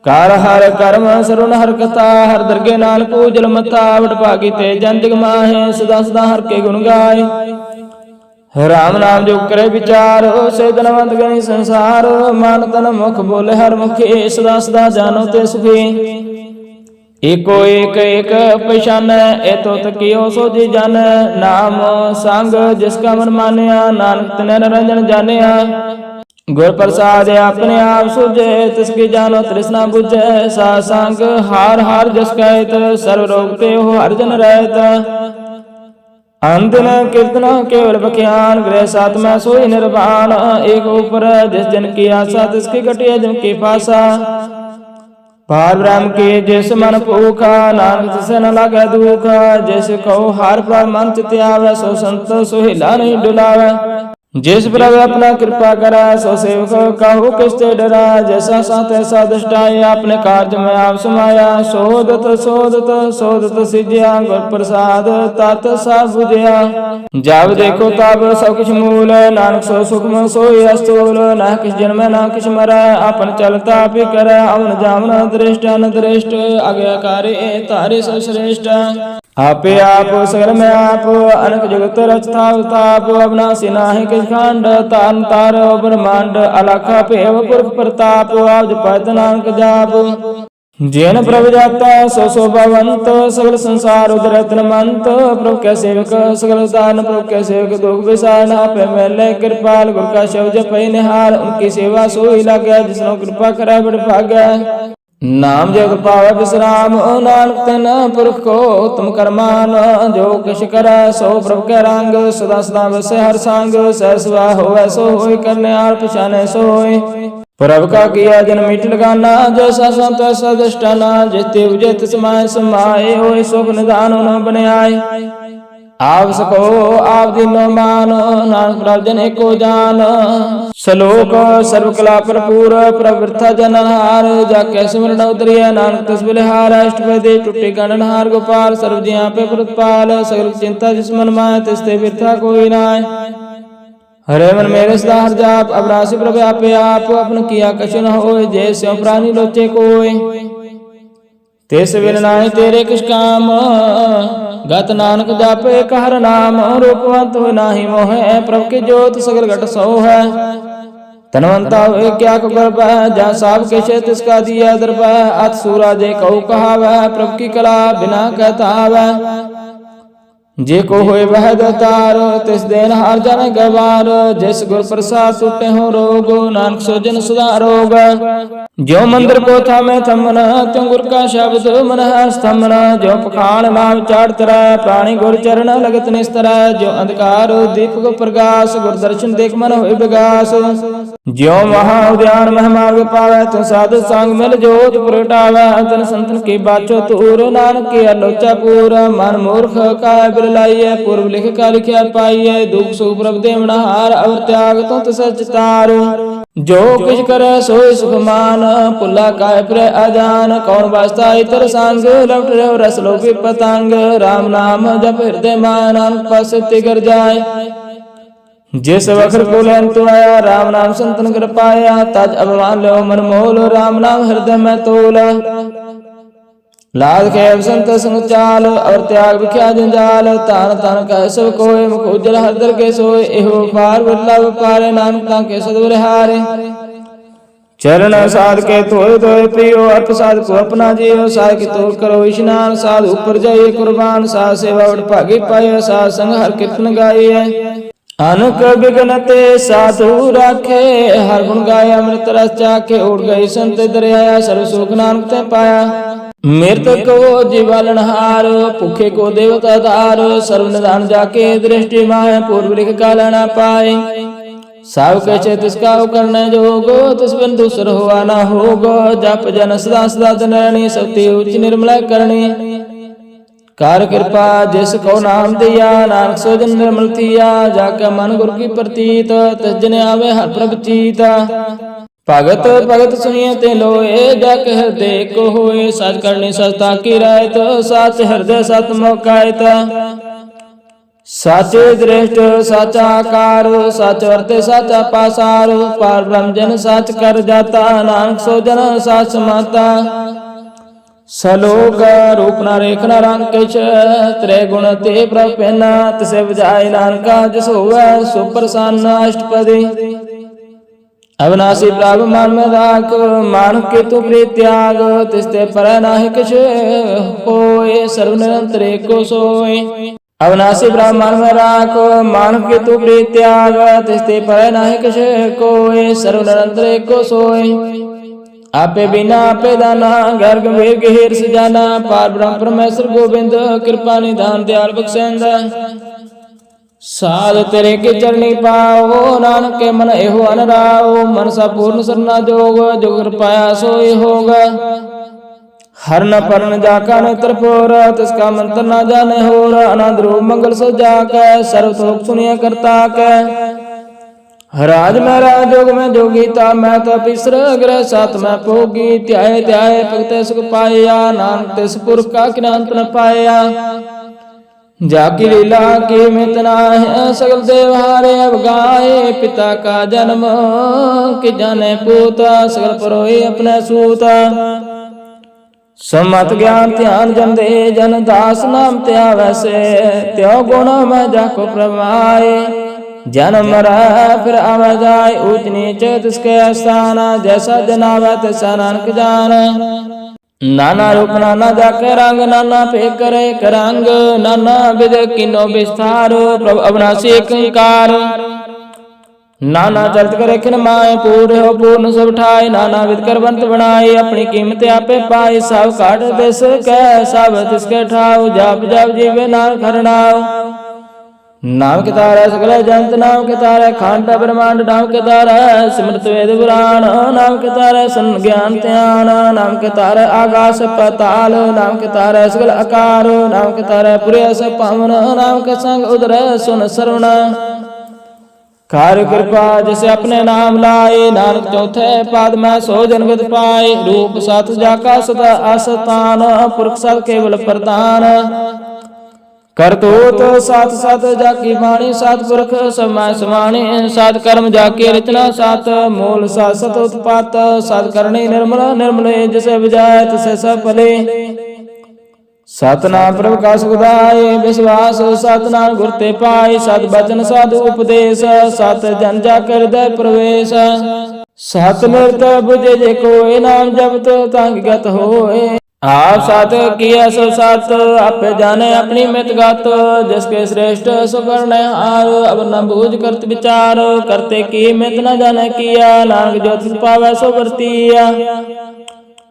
[SPEAKER 1] कार हर कर्म सरुण हर कथा हर दरगे नाल पूजल मता वड भागी ते जन जग माहे सदा सदा हर के गुण गाए। राम नाम जो करे विचार से धनवंत गणी संसार मान तन मुख बोले हर मुखे सदा सदा जानो ते सुखी। एको एक एक पहचान एतो तकियो सोझी जन नाम संग जिसका मन मानिया नानक तने निरंजन जानिया। गुर प्रसाद अपने आप सुझे तिसकी जानो तृष्णा बुझे सा संग हार हार जस कहत सर्व रोग ते हो हर जन रहत। अंतिम कीर्तन केवल बख्यान गृह साथ में सोई निर्वाण एक ऊपर जिस जन की आशा तिसकी घटिया जन की फासा। पार ब्रह्म के जिस मन भूखा नानक तिसे न लागे दुख जिस कहो हार पर मन चित आवे सो संत सुहेला नहीं डुलावे। जिस प्रभु अपना कृपा करा सो सेवक कहो किसते डरा जैसा साथ ऐसा दृष्टाए अपने कार्य में आप समाया। सोदत सोदत सोदत सिजया गुर प्रसाद तात सा बुझया। जब देखो तब सब कुछ मूल नानक सो सुखम सोई अस्तूल न किस जन्म न किस मरै अपन चलता भी करे अवन जामन दृष्ट न दृष्ट आज्ञाकारी तारे सब श्रेष्ठ। आपे आप सगल में आप अनक जगत रचता ताप अविनाशी नाहि किस खंड तान तार ब्रह्मांड अलखा पेव पुरख प्रताप आप जपत नानक जाप। जैन प्रभु जाता सो शोभावंत सगल संसार उदरतन मंत प्रभु के सेवक सगल दान प्रभु के सेवक दुख विसार आपे मेले कृपाल गुर का शब्द जपै निहार उनकी सेवा सोई लागे जिसनो कृपा करे बड़ भाग्य। नाम जग पावे विश्राम नानक तन पुरख को तुम करमान जो किश करे सो प्रभु के रंग सदा सदा वसे हर संग सहसवा होवे सो होय करने आर पछाने सो होय। प्रभु का किया जन मीठ लगाना जैसा संत ऐसा दृष्टाना जिते उजे तिस माय समाये होय सुख निदान न बने आए। आप सको आप दिनो मान नानक प्रभु जन एको जान सलोक सर्व कला भरपूर प्रवृथा जनहार जाके सिमरन उतरिया नानक तिस बलिहार। अष्टपदी टूटे गणनहार गोपाल सर्व जिया पे प्रतिपाल सगल चिंता जिस मन माय तिसते बिरथा कोई नाय। हरे मन मेरे सदा हर जाप अबरासी प्रभु आपे आप अपन किया कछु न होय जैसे प्राणी लोचे कोय। तिस बिन नाहि तेरे किस काम गत नानक जापे कहर नाम रूपवंत हो नाही मोह प्रभु की ज्योत सगल घट सो है। तनवंता हुए क्या को गर्भ जहाँ साब के छे तिसका दिया दर्भ अत सूरज कहू कहावै प्रभु की कला बिना कहता आवे। जे को होए वह दातार तिस देन हार जाने गवार जिस गुर प्रसाद टूटे हो रोग नानक सो जन सदा रोग। जो मंदिर को था मैं थमन त्यों गुर का शब्द मन है स्तमन जो पखान नाम चार तरह प्राणी गुर चरण लगत निस्तर जो अंधकार दीप को प्रकाश गुर दर्शन देख मन होए विकास। ज्यो महा उद्यान मह मार्ग पावे तो साधु संग मिल जोत प्रगटावे तन संतन की बाचो तूर नानक की अलोचा पूर मन मूर्ख का लाइए पूर्व लिख का लिखा पाइए दुख सुख प्रभ देवनहार अवर त्याग तो तिस चितारो। जो किछ करे सोई सुख मान पुला काय प्रे अजान कौन वास्ता इतर संग लौट रहो रस लोभी पतंग राम नाम जप हृदय मान पास तिगर जाए। जिस वक्र को लैन तो आया राम नाम संतन कर पाया तज अभिमान लो मन मोल राम नाम हृदय में तोल। लाद के संत संग चाल और त्याग विख्या जंजाल तान तान कह सब कोय मुख उज्जल हरदर के सोय एहो पार वल्लभ पारे नानक के सदुर हारे। चरण साध के धोए धोए प्रियो, अर्प साध को अपना जियो। साध की तोल करो स्नान, साध ऊपर जाइए कुर्बान। साध सेवा उठ भागी पाए, साध संग हर कीर्तन गाइए। अनक बिघ्न ते साधु राखे, हर गुण गाय अमृत रस चाखे। उठ गई संत दरिया, सर्व सुख नानक ते पाया। मृतक को जीवालनहार, भूखे को देवता धार। सर्व निधान जाके दृष्टि माय, पूर्व लिख काला ना पाए। साव कैसे तिसका करने जोगो, तिस बिन दूसर हुआ ना होगो। जप जन सदा सदा जनरणी, शक्ति उच्च निर्मला करणी। कार कृपा जिसको नाम दिया, नानक सो जन निर्मल थिया। जाके मन गुरु की प्रतीत, तिस जन आवे हर प्रभ चीत। भगत भगत सुनिए ते लोए, जाके हृदय को होए। सच करनी सचता की रायत, साच हृदय सत मोकायत। साचे दृष्ट साचा आकार, साच वर्ते साचा पासार। पार ब्रह्म जन साच कर जाता, नानक सो जन साच समाता। सलोक रूप न रेख न रंग किछ, त्रै गुण ते प्रभ पैना। तिसे बजाय नानका जिस होवै, सो प्रसन्न अष्टपदी। अविनाशी प्रभ मन में राख, मानक के तू प्रीत त्याग। तिसते पर नाहि किछ होए, सर्व निरंतर एको सोए। अविनाशी ब्राह्मण में राखो, मानव के तू प्रीत त्याग। तिसते पर नाहि किछ कोय, सर्व निरंतर एको सोय। आपे बिना आपे दाना, घर गंभीर गहीर सजाना। पार ब्रह्म परमेश्वर गोविंद, कृपा निधान दयाल बख्शेंदा। साध तेरे के चरणी पाओ, नानक के मन एहो अनराओ। मनसा पूर्ण सरना जोग, जो कृपाया सोई होगा। हर न परन जाका नेत्र पोर, तिसका मंत्र न जाने होर। अनाद रूप मंगल सो जाकै, सर्व थोक सुनिए करता कै। राज में राज, जोग में जोगीता। मैं तो पिसर ग्रह साथ में भोगी। त्याय त्याय भगत सुख पाया, नानक तिस पुरख का किनांत न पाया। जाकी लीला की मितना है, सगल देवहारे अब गाए। पिता का जन्म कि जाने पूता, सगल परोए अपने सूता। समत ज्ञान ध्यान जन दे, जन दास नाम त्या वैसे। त्यो गुण में जाको प्रमाए, जन्म मरा फिर आवा जाए। ऊंच नीच तिसके स्थान, जैसा जनावा तैसा नानक जान। नाना रूप नाना जाके रंग, नाना पे करे करंग। नाना विध किनो विस्तार, प्रभु अविनाशी एकंकार। नाना चरित करे खिन माए, पूरे हो पूर्ण सब ठाए। नाना विध कर बंत बनाए, अपनी कीमत आपे पाए। सब काट दिस कै, सब तिसके ठाव। जाप जाप जीवे नानक हर नाव। नाम के तारे सकल जंत, नाम के तारे खांड ब्रह्मांड। नाम के तारे सिमरत वेद पुराण, नाम के तारे सन ज्ञान ध्यान। नाम के तारे आकाश पाताल, नाम के तारे सकल आकार। नाम के तारे पुरे सब पावन, नाम के संग उदर सुन सरवण। कार्य कृपा जैसे अपने नाम लाए, नानक चौथे पाद में सो जन्मत पाए। रूप साथ जाका सदा आस्थान, पुरख साथ केवल प्रधान। करतूत साथ साथ जाकी वाणी, सात पुरख समय समाणी। सात कर्म जाके रचना, सात मूल सात सत उत्पात। सात करणी निर्मल निर्मले, जैसे विजाय तसे सब फले। सतनाम प्रभु का सुखदाय, विश्वास सतनाम गुर ते पाए। सत बचन साधु उपदेश, सत जन जाकर हृदय प्रवेश। सत नृत बुझे जे कोय, नाम जपत तांग गत होए। आप सात किया सब सात, आपे जाने अपनी मित गात। जिसके श्रेष्ठ सुकर्ण हार, अब न बूझ करत विचार। करते की मित न जाने किया, नानक ज्योतिष पावै सो वर्तिया।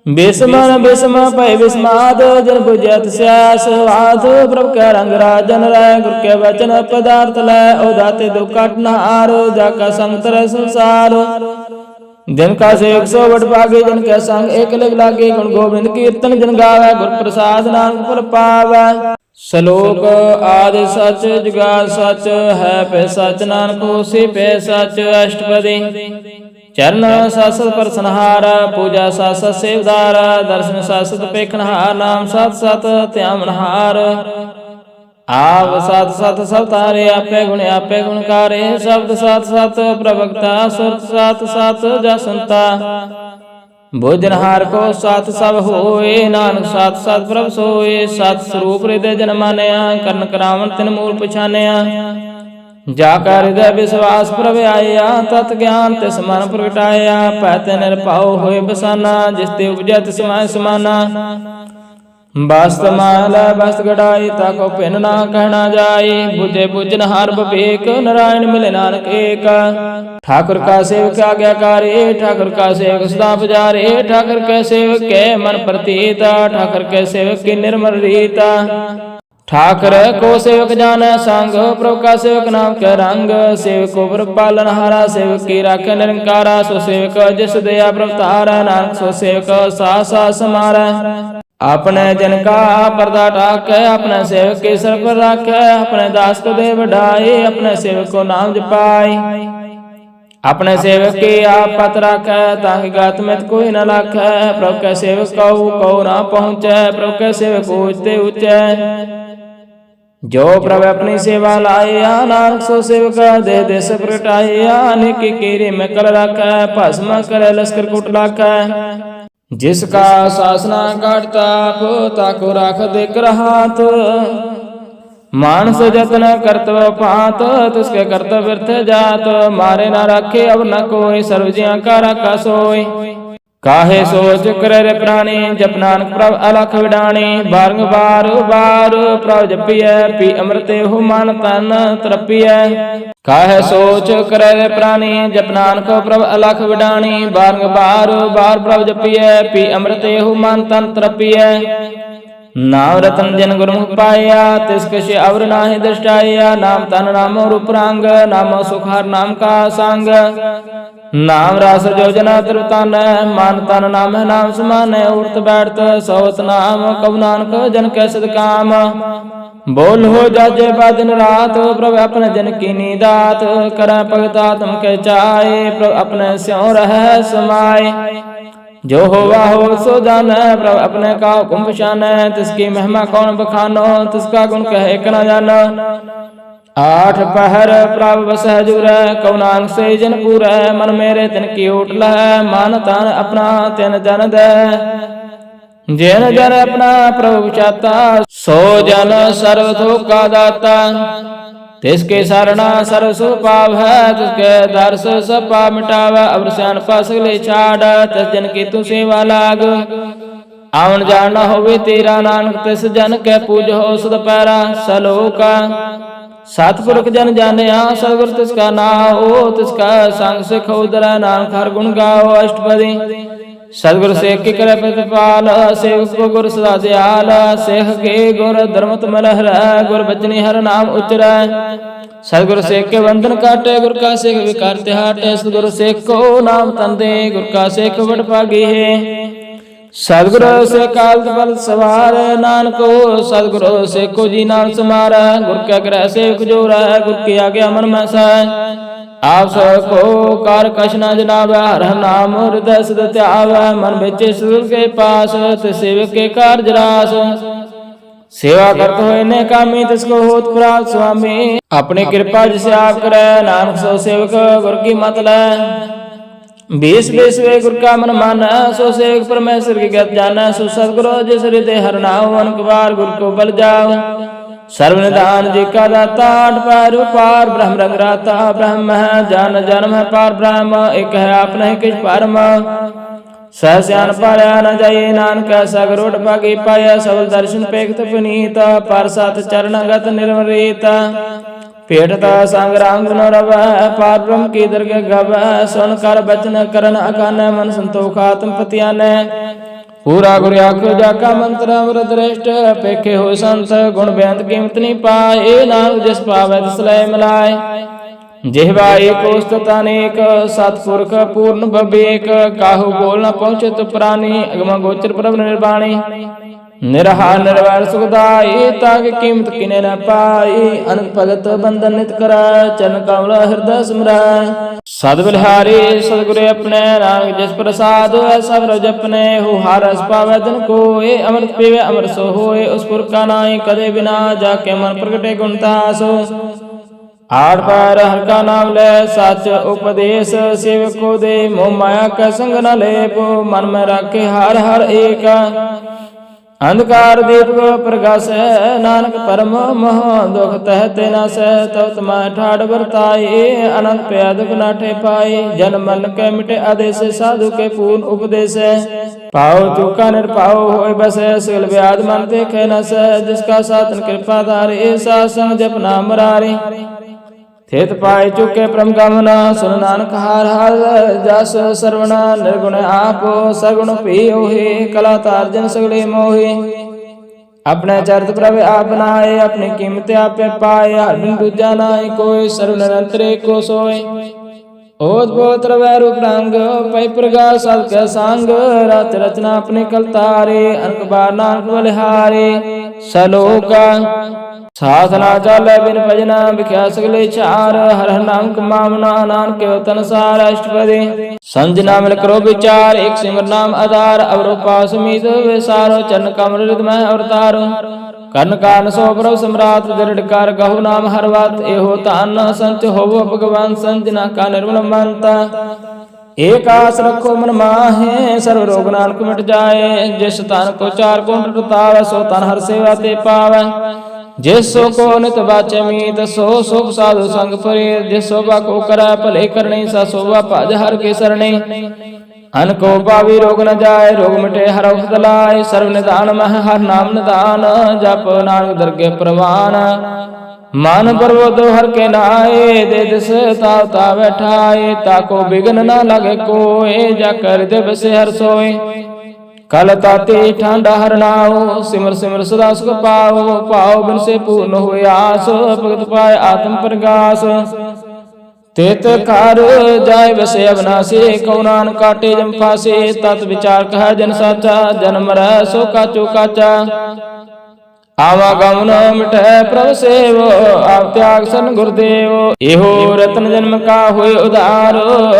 [SPEAKER 1] विस्मन विस्म पै विस्माद, जन बुझत स्यास वाद। प्रभु के रंग राजन रह, गुरु के वचन पदार्थ लय। ओ दाते दुख काटनहार, जाका संग तरह संसार। जिनका से 100 बट भागे, जिनके संग एक लग लागे। गुण गोविंद कीर्तन जन गावे, गुर प्रसाद नानक फल पावै। श्लोक आदि सच जुगाद सच, है पे सच नानक होसी पे सच। अष्टपदी चरण शासत परसनहार, पूजा शासत सेवदार। दर्शन शासत पेखनहार, नाम साथ साथ त्यामनहार। आप साथ साथ सब तारे, आपे गुणकारे। शब्द साथ साथ प्रवक्ता, सुरत साथ साथ जसंता। भोजनहार को साथ सब होए, नानक साथ साथ प्रभ सोए। साथ स्वरूप हृदय जन मानया, कर्ण करावन तिन मूल पछानया। जाका हृदय विश्वास प्रभ आया, तत् ज्ञान तिस मन प्रगटाया। पैते निरभाव होए बसाना, जिस ते उपजै तिस मैं समाना। वस्त्र माल वस्त्र गड़ाई, ताको पिन ना कहना जाए। बुझे बुझनहार विवेक, नारायण मिले नानक एक। ठाकुर का सेवक आज्ञाकारी, ठाकुर का सेवक सदा पुजारी। ठाकुर के सेवक के मन प्रतीत, ठाकुर के सेवक की निर्मल रीत। ठाकुर को सेवक जाने संग, प्रभु का सेवक नाम के रंग। सेवक को प्रभु पालन हारा, सेवक की राखे निरंकारा। सो सेवक जिस दया प्रभु तारा, नानक सो सेवक सास सास समारा। अपने जन का पर्दा ढाके, अपने सेवक के सर पर रखे। अपने दास को दे बढ़ाए, अपने सेवक को नाम जपाए। अपने सेवक की आप पत रखे, ताकि गात में कोई न लाखे। प्रभु के सेवक को ना पहुँचे, प्रभु के सेवक ऊंचते ऊंचे। जो प्रभु अपनी सेवा लाया, नानक सो सेवक दे देश प्रगटाया। अनेक कीरी में कल रखे, भस्म करे लश्कर कुट लाखे। जिसका शासना काटता, ताको राख देकर हाथ। मानस जतन कर्तव्य पात, तिसके कर्तव्य व्यर्थ जात। मारे न रखे अब न कोई, सर्व जिया का रखा सोई। काहे सोच करे रे प्राणी, जप नानक प्रभ अलख विडाणी। बारंबार बार प्रभ जपिए, पी अमृते हो मन तन तृपिए। काहे सोच करे रे प्राणी, जप नानक प्रभ अलख विडाणी। बारंबार बार प्रभ जपिए, पी अमृते हो मन तन तृपिए। नाम रतन जन गुरमुख पाया, तिसके से अवर नाहि दृष्टाया। नाम तन नाम रूप रंग, नाम सुखार नाम का संग। नाम रास योजना त्रिवतान, मान तन नाम है नाम समान। उठत बैठत सोत नाम, कब नानक जन के सद काम। बोल हो जाजे बा दिन रात, प्रभु अपने जन की नीदात। करे भगता तुम के चाहे, प्रभु अपने स्यों रह समाये। जो होवा हो सो जाने, प्रभु अपने का हुक्म पछाने। तिसकी महिमा कौन बखानो, तिसका गुण कहे न जानो। आठ पहर प्रभ बस जुर, कौ नानक से जन पूर। मन मेरे तिन की ओट लह, मान तन अपना तिन जन दे। जिन जन अपना प्रभु चाहता, सो जन सर्व दुख का दाता। तिसके सरना सर्व सुख पाव है, तिसके दर्श सब पाप मिटावे। अवर स्यान सगले छाड़, तिस जन की तू सेवा लाग। आवन जान होवे तेरा, नानक तिस जन के पूज हो सद पैरा। सलोका सतपुरख जन जानिया, सतगुर तिसका नाओ। तिसका संग सिख उदर, नानक हर गुण गाओ अष्टपदी। सतगुर से के करे प्रतिपाल, सेवक को गुर सदा दयाल। सेख के गुर धर्मत मलहर, गुर बचनी हर नाम उचर। सतगुर से के बंधन काटे, गुर का सेख विकार त्याटे। सतगुर से को नाम तन दे, गुर का सेख बड़ पागी है। सतगुरु से काल बल सवार, नानको सतगुरु से को जी नाम समार। गुर के ग्रह से जोर, गुर की आज्ञा मन में सह। आप सबको कार कश न जनावे, हर नाम हृदय सद त्यावे। मन बेचे सतगुर के पास, सेवक के कार्य रास। सेवा करते हुए ने कामी, तिसको होत प्राप्त स्वामी। अपनी कृपा जिसे आप करे, नानक सो सेवक गुर की मत ले। बीस वे गुर का मन माना, सो सेवक परमेश्वर की गत जाना। सो सतगुरु जिस हृदय हर नाम, अनक बार गुर को बल जाओ। सर्वनिधान जी का दाता, आठ पैर पार ब्रह्म रंग राता। ब्रह्म है जान जन्म है पार ब्रह्म, एक है आप नहीं किस परम। सहस्यान पाया न जाये, नानक सगरोट भागी पाया। सबल दर्शन पेखत पुनीत, पार साथ चरण गत निर्मरीत। पेटता संग्राम रव, पार ब्रह्म की दरग गव। सुन कर बचन करन अकान, मन संतोखात्म पतियान। पूरा गुरु आखो जाका मंत्र अमृत दृष्ट, पेखे हो संत गुण बेंत कीमत नहीं पाए। नाम जिस पावे तिस लय मिलाए। जिह्वा एक उस्तत अनेक, सतपुरख पूर्ण बबेक। काहू बोल न पहुँचत प्राणी, अगम गोचर प्रभ निर्वाणी। निरहार निर्वैर सुखदाई, ताकि कीमत किने न पाई। अनक भगत बंधन नित करा, चरण कमल हृदय स्मराय। सद बलिहारी सदगुरु अपने, नानक जिस प्रसाद ऐसा ब्रज अपने। हो हारस पावे दिन कोय, अमृत पीवे अमर सो होय। उस पुर का नाई कदे बिना, जाके मन प्रगटे गुण तासो। आठ पैर हर का नाम ले, सच उपदेश सेवक को दे। मोह माया का संग न लेप, मन में रखे हर हर एक। ਅੰਧਕਾਰ ਦੀਪਕ ਪ੍ਰਗਾਸੈ, ਨਾਨਕ ਪਰਮ ਮਹ ਦੁਖ ਤਹਿ ਤੇ ਨਾਸੈ। ਤਬ ਤਮੈ ਠਾੜ ਵਰਤਾਏ, ਅਨੰਤ ਪਿਆ ਦੁਖ ਨਾਠੇ ਪਾਏ। ਜਨ ਮਨ ਕੈ ਮਿਟੇ ਆਦੇਸੈ, ਸਾਧੂ ਕੇ ਪੂਰਨ ਉਪਦੇਸੈ। ਪਾਉ ਚੂਕਾ ਨਿਰਭਉ ਹੋਇ ਬਸੈ, ਸਗਲ ਵਿਆਦ ਮਨ ਦੇਖੈ ਨਸੈ। ਜਿਸ ਕਾ ਸਾਤਨ ਕਿਰਪਾ ਧਾਰੇ, ਸਾਧ ਸੰਗ ਜਪ ਨਾਮ ਮੁਰਾਰੇ। ਥਿਤ ਪਾਏ ਚੁਕੇ ਪ੍ਰਮ ਗਮਨਾ, ਸੁਨ ਨਾਨਕ ਹਰ ਹਰ ਜਸ ਸਰਵਣਾ। ਨਿਰਗੁਣ ਆਪ ਸਗੁਣ ਪੀਓਹੀ, ਕਲਾ ਤਾਰਜਨ ਸਗਲੇ ਮੋਹੀ। ਆਪਣੇ ਚਰਿਤ ਪ੍ਰਭ ਆਪ ਬਨਾਏ, ਆਪਣੀ ਕੀਮਤ ਆਪੇ ਪਾਏ। ਹਰ ਬਿਨ ਦੂਜਾ ਨਾਹੀ ਕੋਈ, ਸਰਵ ਨਿਰੰਤਰ ਏਕੋ ਸੋਏ। ओत बोत रवै रूप रंग, पै प्रगास सब कै संग। रच रचना अपने कलतारे, अनक बार नानक बलिहारे। सलोका साथ ना चालै बिन भजना, बिख्या सगले चार। हर हर नाम कमावना, नानक के तन सार। अष्टपदी संजना मिल करो विचार, एक सिमर नाम आधार। अवरो पास मीत विसारो, चरण कमल हृदय अवतारो। कर्ण कान सो प्रभ सम्राट, दृढ़ कर गहु नाम हरवत। एहो तान संच होवो भगवान, संजना का निर्मल मनता। एक आस रखो मन माहे, सर्व रोग नानक मिट जाए। जिस तन को चार कुंठ तावै, सो तन हर सेवा ते पावै। जिस सो को नित बाचे मीत, सो सुख साधु संग परे। जिस शोभा को करै भले करनी, सा शोभा भज हर के सरणी। अन को पावी रोग न जाय, रोग मिटे हर औषध लाय। सर्व निदान मह हर नाम निदान, जप नानक दरगे प्रवान। मान पर्वत हर के नाए, दे दिस ताव ताव बैठाए। ताको बिघन न लगे कोय, जाकर दे बसे हर सोय। कल ताते ठांडा हर नाओ, सिमर सिमर सदा सुख पाओ। पाओ बिन से पूर्ण हुए आस, भगत पाए आत्म प्रगास। तेत कार जाय बसे अविनाशी, कौ नानक काटे जम फासे। तत विचार कह जन साचा, जन्म मरै सो काचो काचा। आवागमन मिटै प्रभ सेव, आप त्याग सन गुरुदेव। एहो रतन जन्म का हुए उदार,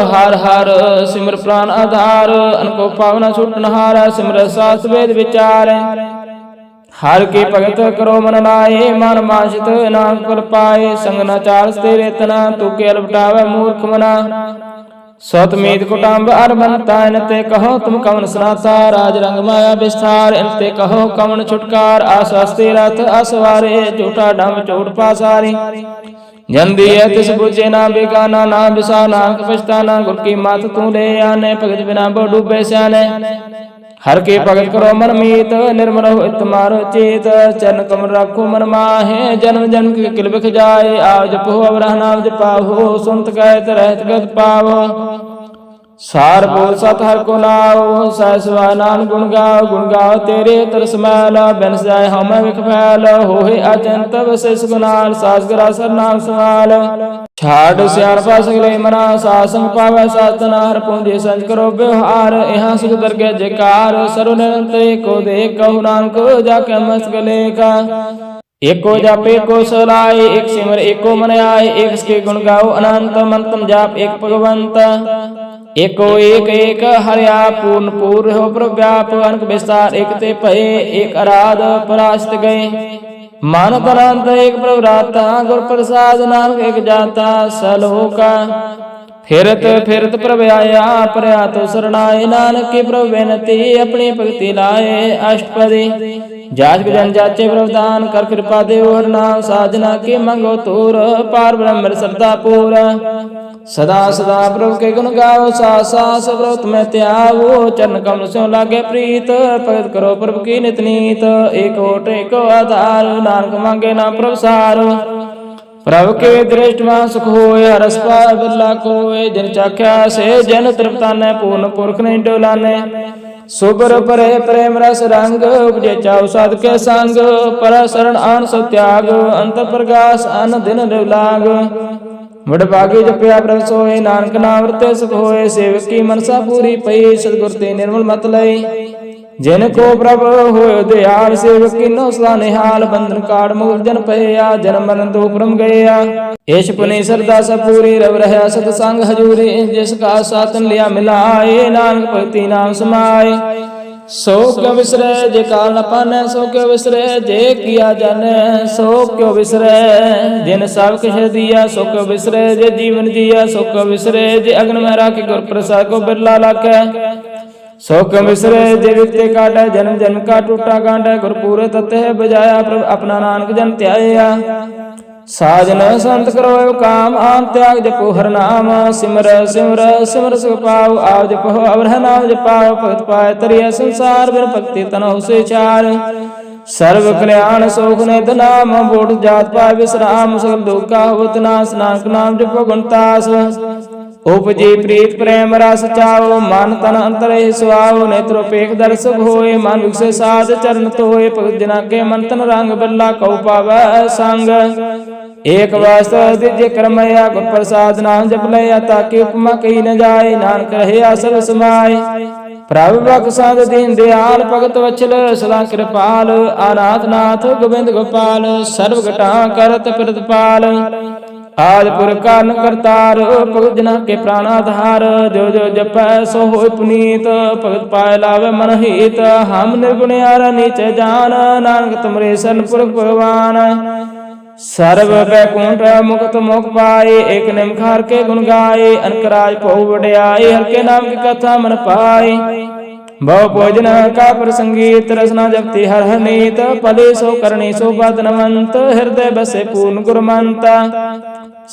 [SPEAKER 1] हर हर सिमर प्राण आधार। अनको पावना छूटन हार, सिमर शास्त्र वेद विचार। हर की भगत करो मन लाए, मन माशित नाम फल पाए। संग न चार तेरे तना, तू केल बटावे मूर्ख मना। सत मीत कुटुंब अर बनता, इनते कहो तुम कवन सनाता। राज रंग माया विस्तार, इनते कहो कवन छुटकार। आसस्ते रथ असवारे, झूठा डम चोट पासारी। जन दिए तिस बुझे ना बेगाना, ना बिसाना पछताना। गुर की मात तू ले आने, भगत बिना बो डूबे स्याने। हर के भगत करो मन मीत, निर्मल हो तुम्हारो चेत। चरण कमल रखो मन माहे, जन्म जन्म के किल बिख जाए। आओ जपो अवरह नाम जपाहो, सुनत कहत रहत गत पावो। सार बोल सत हर को नाओ, सहसवा नाम गुण गाओ। गुण गाओ तेरे तरस मैल, बिन जाय हमें विख फैल। होए अचंत विशेष गुनाल, सास गरा सर नाम सवाल। छाड़ सियाणपा सगले मना, सासंग पावै सातना। हर पूंजी संज करो व्यवहार, यहाँ सुख दरगे जयकार। सर्व निरंतर को देख, कहु नानक जाके मस्त लेखा। एको जाप एको सलाय, एक सिमर एको मन आए। एक के गुण गाओ अनंत, मंतम जाप एक भगवंत। एको एक एक हरिया, पूर्ण पूर्ण हो प्रभ व्याप। अनक विस्तार एक ते भये, एक आराध परास्त गए। मानत अनंत एक प्रभु राता, गुर प्रसाद नानक एक जाता। सलोका फिरत फिरत प्रभ आया, परया तो शरणाए। नानक की प्रभु बेनती, अपनी भक्ति लाए। अष्टपदी जाच जन जाचे प्रभुदान, कर कृपा देव हर नाम। साधना के मंगो तूर, पार ब्रह्म श्रद्धा पूर। सदा सदा प्रभु के गुण गाओ, सास सास प्रभु तुम्हें त्यागो। चरण कमल स्यों लागे प्रीत, भगत करो प्रभु की नित नीत। एक ओट एक आधार, नानक मांगे ना प्रभु सार। प्रभु के दृष्टि में सुख होए, हरस पाए बिरला कोय। जिन चाख्या से जन तृप्ताने, पूर्ण पुरख नहीं डोलाने। सुबर परे प्रेम रस रंग, उपजे चाउ साध के संग। पर शरण आन सो त्याग, अंतर प्रकाश अन दिन लाग। वडभागी जपया प्रभ सोए, नानक नाम वरते सुख होए। सेवक की मनसा पूरी पई, सतगुर ते निर्मल मत लई। जिनको प्रभु होए दयाल, सेवक की नो सदा निहाल। बंधन काट मुक्त जन पया, जन्म मरण दो भ्रम गया। एश पुनि श्रद्धा सब पूरी, रव रहा सतसंग हजूरी। जिसका सातन लिया मिलाए, नानक भक्ति नाम समाए। सो क्यों विसरे जे काल न पाने, सो क्यों विसरे जे किया जाने। सो क्यों विसरे जिन सब किछ दिया, सो क्यों विसरे जे जीवन जिया। सो क्यों विसरे जे अग्न में राखी, गुर प्रसाद को बिरला लाखे। सुख बिसरे जे विकते काटै जन्म जन्म का टूटा गांडै गुरपुर तत्व है बजाया प्रभ अपना नानक जन त्याया साजन संत करो काम आम त्याग जपो हर नाम सिमर सिमर सिमर सुख पाओ आओ जपो अवरह नाम जपाओ भगत पाए तरिया संसार बिन भक्ति तनहु से चार सर्व कल्याण सुख निध नाम बोध जात पाए विश्राम सकल दुख का होत नाश नानक नाम जपो गुणतास उपजी प्रीत प्रेम रस चाओ मन तन अंतर सुआओ नेत्रो पेख दर्शक होए मन विकसे साध चरण तोए भगत जना के मन तन रंग बल्ला कौ पावै संग एक वास्तव दिव्य करमया गुर प्रसाद नाम जप लया ताकि उपमा कही न जाए नानक रहे आसर समाय प्रभु बख्शाद दीन दयाल भगत वत्सल सदा कृपाल अनाथ नाथ गोविंद गोपाल सर्व घटा करत प्रतिपाल आदि पुरख कारण करतार भगत जना के प्राणाधार जो जो जपै सो होय पुनीत भगत पाए लावे मन हित हम निर्गुणियार नीच जान नानक तुमरे शरण पुरख भगवान सर्व बैकुंठ मुक्त मोख पाए एक निमखार के गुण गाए अनकराज पहु वड्याई हर के नाम की कथा मन पाए भव भोजन का प्रसंगीत रसना जपति हर नीत पले सो करणी सो बदनवंत हृदय बसे पूर्ण गुरमंत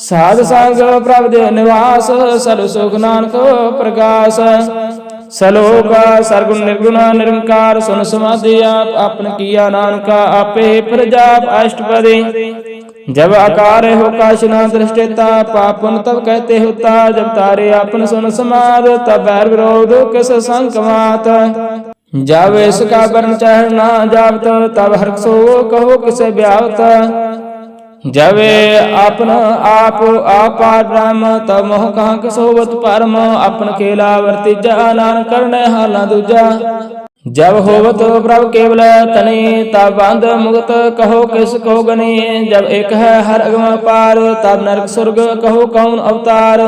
[SPEAKER 1] साध संग प्रभ निवास सर्व सुख नानक प्रकाश सलोक सरगुण निर्गुण निरंकार सुन समाधि आप आपन किया नानका आपे प्रजाप अष्टपदी जब आकार हो काशना दृष्टिता पापन तब कहते होता जब तारे आपन सुन समाद तब बैर विरोध किस संकमात जब इसका वर्ण चढ़ना जावत तब हर्ष सो कहो किसे ब्यावत जब अपन आप आपार ब्रह्म तब मोह कहाँ कसोवत परम अपन खेला वर्तिजा नान करने हाला दूजा जब होवत प्रभु केवल तने तब बंध मुक्त कहो किस को गने जब एक है हर अगम पार तब नरक स्वर्ग कहो कौन अवतार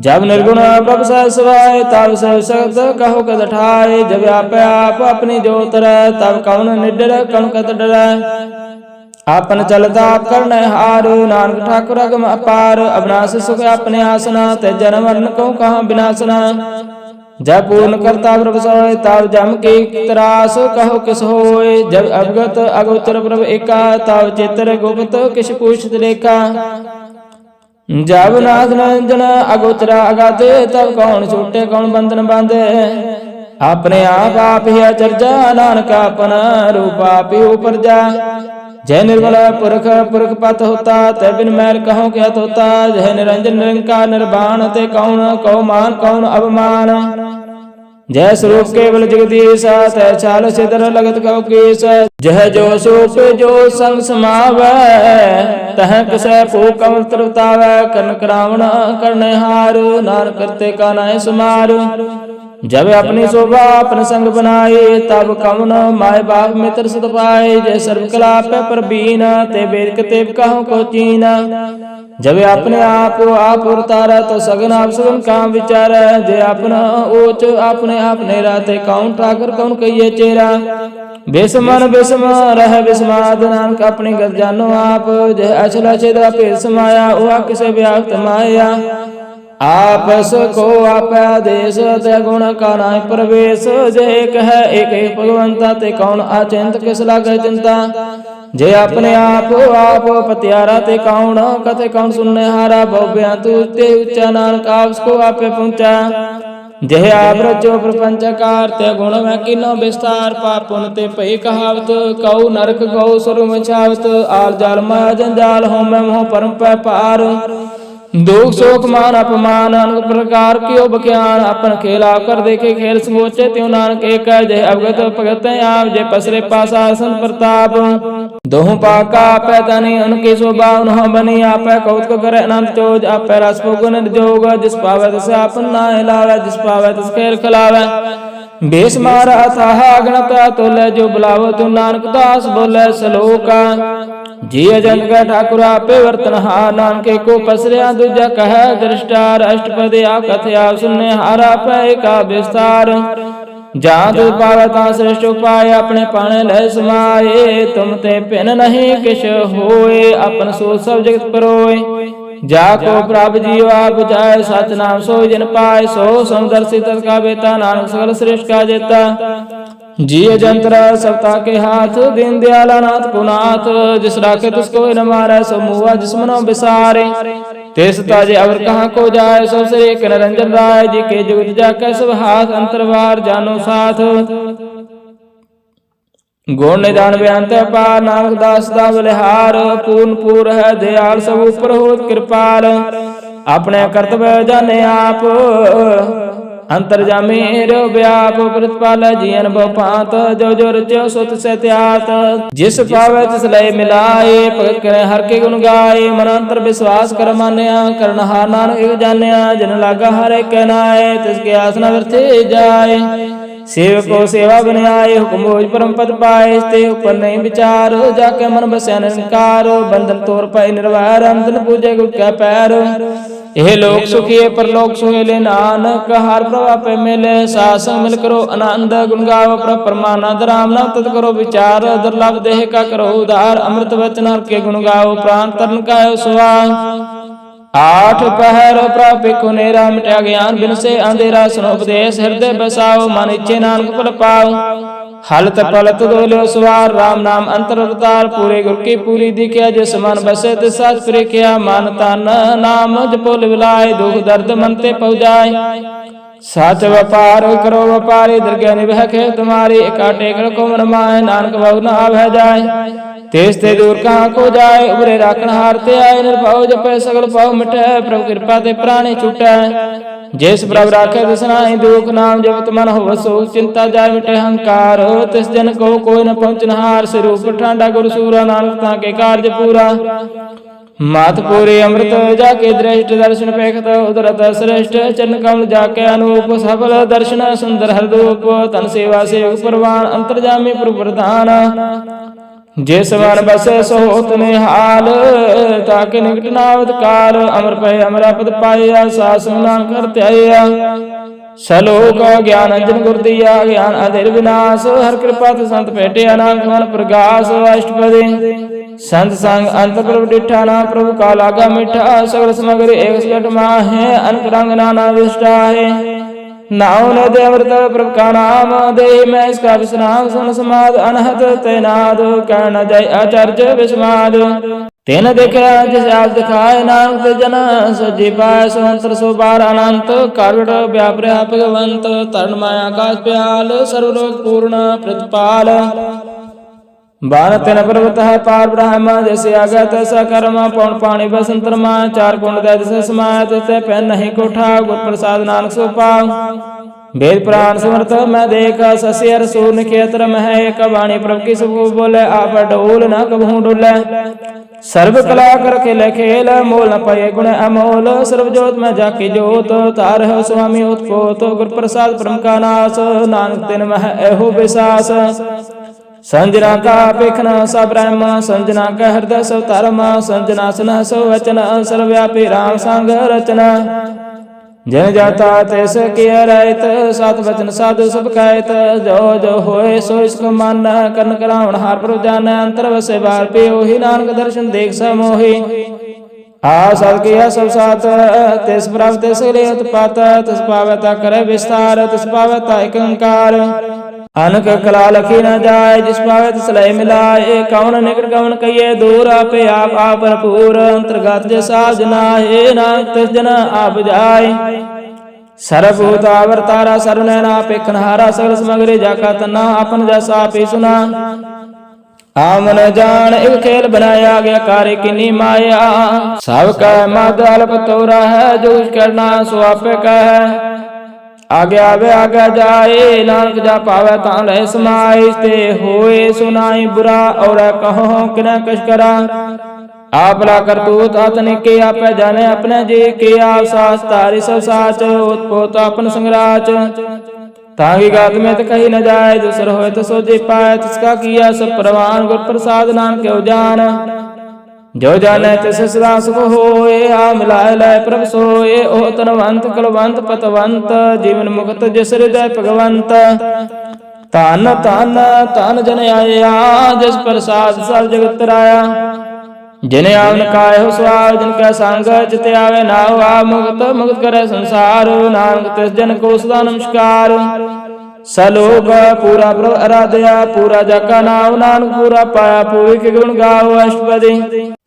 [SPEAKER 1] जब निर्गुण प्रभु सवाय तब सब शब्द कहो कद ठाए जब आप अपनी जोत तब कौन निडर कौन कद डर आपन चलता करने हार नानक ठाकुर अगम अपार अविनाश सुख अपने आसना ते जन्म मरण को कहाँ विनाशना जब पूर्ण करता प्रभु सोए तब जम के त्रास कहो किस होए जब अवगत अगोचर प्रभु एका तब चित्र गुप्त किस पूछत लेखा जब नाथ नंजन अगोचरा अगाधे तब कौन छूटे कौन बंधन बांधे अपने आप ही चर्चा नानक अपना रूप आप ही ऊपर जा जय निर्मल पुरख पुरख पत होता तै बिन मैल कहो क्या होता जय निरंजन निरंकार निर्वाण ते कौन कौ मान कौन अवमान जय स्वरूप केवल जगदीश तै छाल सिदर लगत कौ केश जय जो सूप जो संग समावै तह कसै पो कमल तरतावै कर्ण करावण करने हार नान करते का नाय सुमार जब अपनी शोभा अपन संग बनाए तब कौन माय बाप मित्र सत पाए जय सर्व कला पे प्रवीण ते वेद कतेब कहो को चीना जब अपने आप उतारा तो सगन आप सगन काम विचार जय अपना ओच अपने आप नेरा ते कौन ठाकर कौन कहिए चेरा बेसमन बेसम रह बेसमाद नानक अपने गत जानो आप जय अचला छेदा पेड़ समाया हुआ किसे व्याप्त माया आपस को आप आदेश ते गुण का नाय प्रवेश जय एक है एक भगवंता ते कौन अचिंत किस लागे चिंता जय अपने आप पतियारा ते कौन कथे कौन सुनने हारा भव्या तू ते उच्चा नानक आपको आपे पहुंचा जय आप रचो प्रपंच कार ते गुण में किनो विस्तार पापुन ते पई कहावत कौ नरक गौ सुर मचावत आल जाल माया जंजाल हो मैं मोह परम पार दुख शोक मान अपमान अनेक प्रकार की बख्यान अपन खेला कर देखे खेल समोचे त्यों नानक एक जय अवगत भगत आप जय पसरे पाशासन प्रताप दोहु पाका पैतानी उनकी शोभा उन्ह बनी आप कौतक करे अनंत चोज आप रस गुण जोग जिस पावे तिस आपन ना हिलावे जिस पावे तिस खेल खिलावे बेस मारा अथाह गणता तोले जो बुलावो तू नानक दास बोले सलोका जी अजंत का ठाकुर आपे वर्तन हा नानके को पसरिया दूजा कह दृष्टार अष्टपदी आप कथया सुनने हारा पे का विस्तार जहाँ तू पावे ता श्रेष्ठ उपाय अपने पाने लय समाये तुम ते पिन नहीं किश होए अपन सो सब जगत परोए जाको प्रभ जीव आप जाय सच नाम सोई जिन पाए सो समदर्शी तत् का बेता नानक सकल श्रेष्ठ का जेता जिय जंत्र सबता के हाथ दीन दयाला नाथ को नाथ जिस राखे तिसको न मारे सो मुआ जिस मनो बिसारे तेस ताजे अवर कहाँ को जाए सो श्री निरंजन राय जी के जुगत जाके सब हाथ अंतरवार जानो साथ गुण निदान बेअंत पार नानक दास दा बलिहार पूर्ण पूर है दयाल सब ऊपर होत कृपाल अपने कर्तव्य जाने आप अंतर्जामी रो व्याप प्रतिपाल जीवन भांत जो जो रचो सुत से त्यात जिस पावे तिस लय मिलाए भगत करे हर के गुण गाए मन अंतर विश्वास कर मान्या करनहार नानक एक जान्या जन लागा हर एक नाए तिसके आसना व्यर्थे जाए सेवक को सेवा बनाए हुक्म भोज परम पद पाए ते ऊपर नहीं विचार जाके मन बस्या निरंकार बंधन तोर पाए निर्वार अंतन पूजे गुट का पैर यह लोक सुखी पर लोक सुहेले नानक हार प्रभा पे मिले सासंग मिल करो आनंद गुण गाओ परमानंद राम नाम तत् करो विचार दुर्लभ देह का करो उदार अमृत वचन हर के गुण गाओ प्राण तरण का सुवा आठ पहर प्रापिको नेरा मिटा ज्ञान बिन से अंधेरा सुनो उपदेश हृदय बसाओ मन इच्छे नानक फल पाओ हलत पलत दोलो सवार राम नाम अंतर अवतार पूरे गुर की पूरी दिखिया जिस मन बसे तिसाच प्रिया मानता न नाम जपो विलाय दुख दर्द मन ते पहुँचाए सच व्यापार करो व्यापारी दरगाह निभह के तुम्हारी एकाटे को मन माए नानक बहु न भय जाए तेज ते दूर कहाँ को जाए उबरे राखण हारते आए निर्भाव जपे सगल पाव मिटे प्रभु कृपा ते प्राणी छूटे जिस प्रभु राखे दसनाई दुख नाम जपत मन हो सो चिंता जाय मिटे हंकार तिस जन को कोई न पहुंचनहार से रूप ठांडा गुरु सूरा नानक के कार्य पूरा मात पूरी अमृत जाके दृष्ट दर्शन पेखत उदरत श्रेष्ठ चरण कमल जाके अनूप सफल दर्शन सुंदर हरदूप तन सेवा से परवान अंतर्जामी प्रभु प्रधान जिस मन बसे सो तने हाल ताके निकट नावत काल अमर पे अमरा पद पाया सास नाम करते आया सलोक ज्ञान अंजन गुर दिया ज्ञान अधेर विनाश हर कृपा संत पेटे अनाथ मन प्रकाश अष्टपदी संत संग अंत प्रभु डिठा ना प्रभु का लागा मिठा सगल समग्र एक सट माहे अनक रंग नाना विष्टा है नाव न दे अमृत प्रभु का नाम दे मैं इसका विश्राम सुन समाद अनहत तैनाद कहना जय आचार्य विस्माद तेन देखा जिसे आप दिखाए नानक जन सजी पाए संतर सो बार अनंत कार्वट व्यापर भगवंत तरण माया आकाश प्याल सर्वलोक पूर्ण प्रतिपाल बान तेन पर्वत पार ब्रह्म जैसे आगत स कर्म पौन पाणी बसंतरमा चार कुंड दय समात पहन नहीं कोठा गुर प्रसाद नानक सो पाव वेद पुराण समर्थ मैं देखा सस्यर सूर्य खेत्र में है कबाणी प्रभु की सब बोले आप डोल न कबहू डोले सर्व कला कर खेल खेल मोल न पाए गुण अमोल सर्वजोत में जाके जोत तार है स्वामी उत्पोत गुर प्रसाद परम का नाश नानक तिन मह एहो विशास संजना का पेखना स ब्रह्म संजना का हृदय सो धर्म संजना सन सो वचन सर्वव्यापी राम संग रचना जन जाता तैस किया रायत सात वचन साधु सब कहत जो जो होए सो इसको मानना कर्ण करावण हार पर जान अंतर वसे बार पे ओही नानक दर्शन देख समोही आ सद किया सब साथ तिस प्राप्त तिस ले उत्पात तिस पावता करे विस्तार तिस पावता एकंकार अनक कला लखी न जाए जिस पावे तिस लय मिलाए कौन निकट कौन कहिए दूर आपे आप भरपूर अंतर्गत जैसा जनाए नानक तिस जन आप जाए सर्वभूत अवतारा सर्वनैना पेखनहारा सगल समग्री जाका तना अपन जैसा पे सुना आमन जान एक खेल बनाया गया कार्य की माया सबका मदल पतोरा है जो करना सो आपे का है आगे आवे आगे जाए नानक जा पावे तान रह समाए ते होए सुनाई बुरा और कहो किन कश करा आप ला करतूत आतने के आप जाने अपने जी के आप सास तारी सब साच उत्पोत अपन संगराच तांगी गात में तो कही न जाए दूसर होए तो सोचे पाए तिसका किया सब परवान गुर प्रसाद नाम के जान जो जाने तिस सदा सुख होए आ मिलाए लाए प्रभ सोए ओ तनवंत कलवंत पतवंत जीवन मुक्त जिस हृदय भगवंत तान तान तान जन आया जिस प्रसाद सब जगत राया जिने आवन कायो स्वाल जिनका संग चित आवे नाव आ मुक्त मुक्त करे संसार नानक तिस जन को सदा नमस्कार सलोक पूरा प्रभ आराध्या पूरा जका नाम नानक पूरा पाया पूरी के गुण गाओ अष्टपदी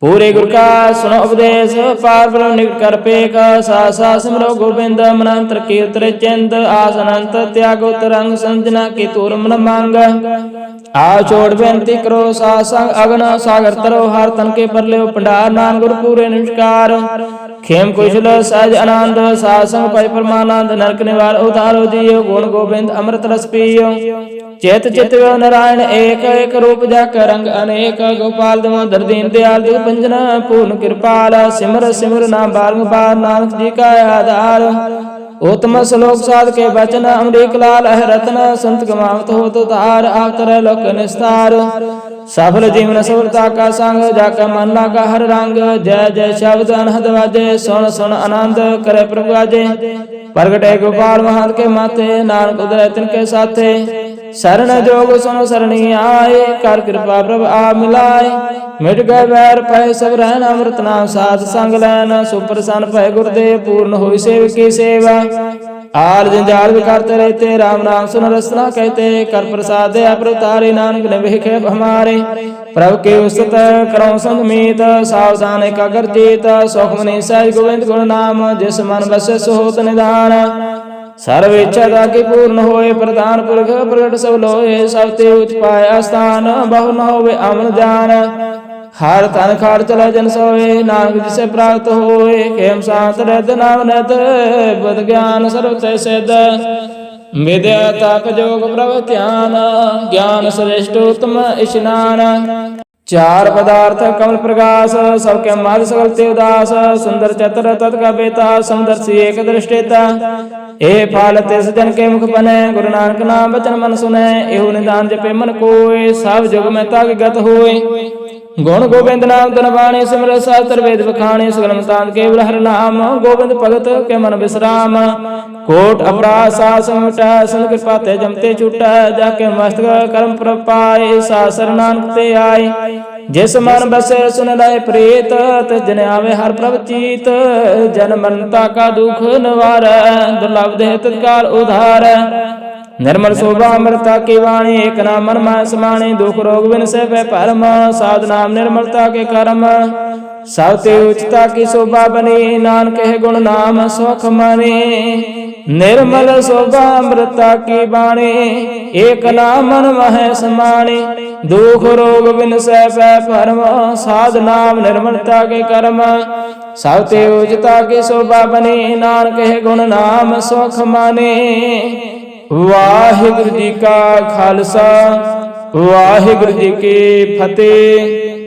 [SPEAKER 1] पूरे गुर का सुनो उपदेश पार ब्रह्म निकट कर पेक सा सा सिमरो गोविंद मनंतर कीर्तन चिंत आस अनंत त्यागो तरंग संजना की तूर मन मांग आ छोड़ बेनती करो सा संग अगन सागर तरो हर तन के पर ले भंडार नान गुरु पूरे नमस्कार खेम कुशल सहज आनंद सासंग पै परमानंद नरक निवार उतारो जियो गुण गोविंद अमृत रस पियो चेत चित नारायण एक एक रूप जाक रंग अनेक गोपाल दामोदर दीन दयाल दिग पंजन पूर्ण कृपाल सिमर सिमर नाम बारंबार नानक जी का आधार उत्तम श्लोक साध के वचन अमरीक लाल रतन संत गमावत हो तो तार आवतर लोक निस्तार सफल जीवन सफलता का संग जाका मन लागा हर रंग जय जय शब्द अनहद वाजे सुन सुन आनंद करे प्रभु आजे प्रगटे गोपाल महान के माथे नानक उदय तिनके साथे शरण जोग सुनो सरणी आए कर कृपा प्रभु आ मिलाए मिट गए बैर पै सब रहन अमृत नाम साध संग लैन सुप्रसन्न पै गुरुदेव पूर्ण हुई सेव की सेवा आल जंजाल करते रहते राम नाम सुन रसना कहते कर प्रसाद अप्रतारे नानक ने भेखे हमारे प्रभु के उस्तत करो संग मीत सावधान एकाग्र चित सुख मनि सहज गोविंद गुण नाम जिस मन बसे सुहोत निधान सर्व इच्छा ताकि पूर्ण होए प्रधान पुरख प्रगट सब लोए सब ते उच्च पाए स्थान बहु न होवे अमन जान हर तन खार चला जन सोए नानक जिसे प्राप्त होए खेम शांत रहत नाम नत बुध ज्ञान सर्व ते सिद्ध विद्या तप जोग प्रभ ध्यान ज्ञान श्रेष्ठ उत्तम स्नान चार पदार्थ कमल प्रकाश सबके मद सकल ते उदास सुंदर चतर तत् का बेता समदर्शी एक दृष्टिता ए फाल तिस जन के मुख बने गुरु नानक नाम वचन मन सुने एहु निदान जपे मन कोय सब जुग में ताक गत होय गुण गोविंद नाम धन वाणी सिमर शास्त्र वेद बखाणी सगल मतान केवल हर नाम गोविंद भगत के मन विश्राम कोट अपराध सास मिटा संत कृपा ते जमते छूटा जाके मस्तक कर्म प्रपाए सा नानक ते आए जिस मन बसे सुन लाए प्रीत जन आवे हर प्रभ चीत जन मनता का दुख निवार दुर्लभ देह तत्काल उधार निर्मल शोभा अमृता की वाणी एक नाम मन मा समाणी दुख रोग बिन से परम साध नाम निर्मलता के कर्म सावते उचिता की शोभा बनी नानक है गुण नाम सुख मनी निर्मल शोभा अमृता की वाणी एक नाम मन मह समाणी दुख रोग बिन से परम साध नाम निर्मलता के कर्म सावते उचिता की शोभा बनी नानक है गुण नाम सुख मनी वाहिगुरु जी का खालसा वाहिगुरु जी की फतेह।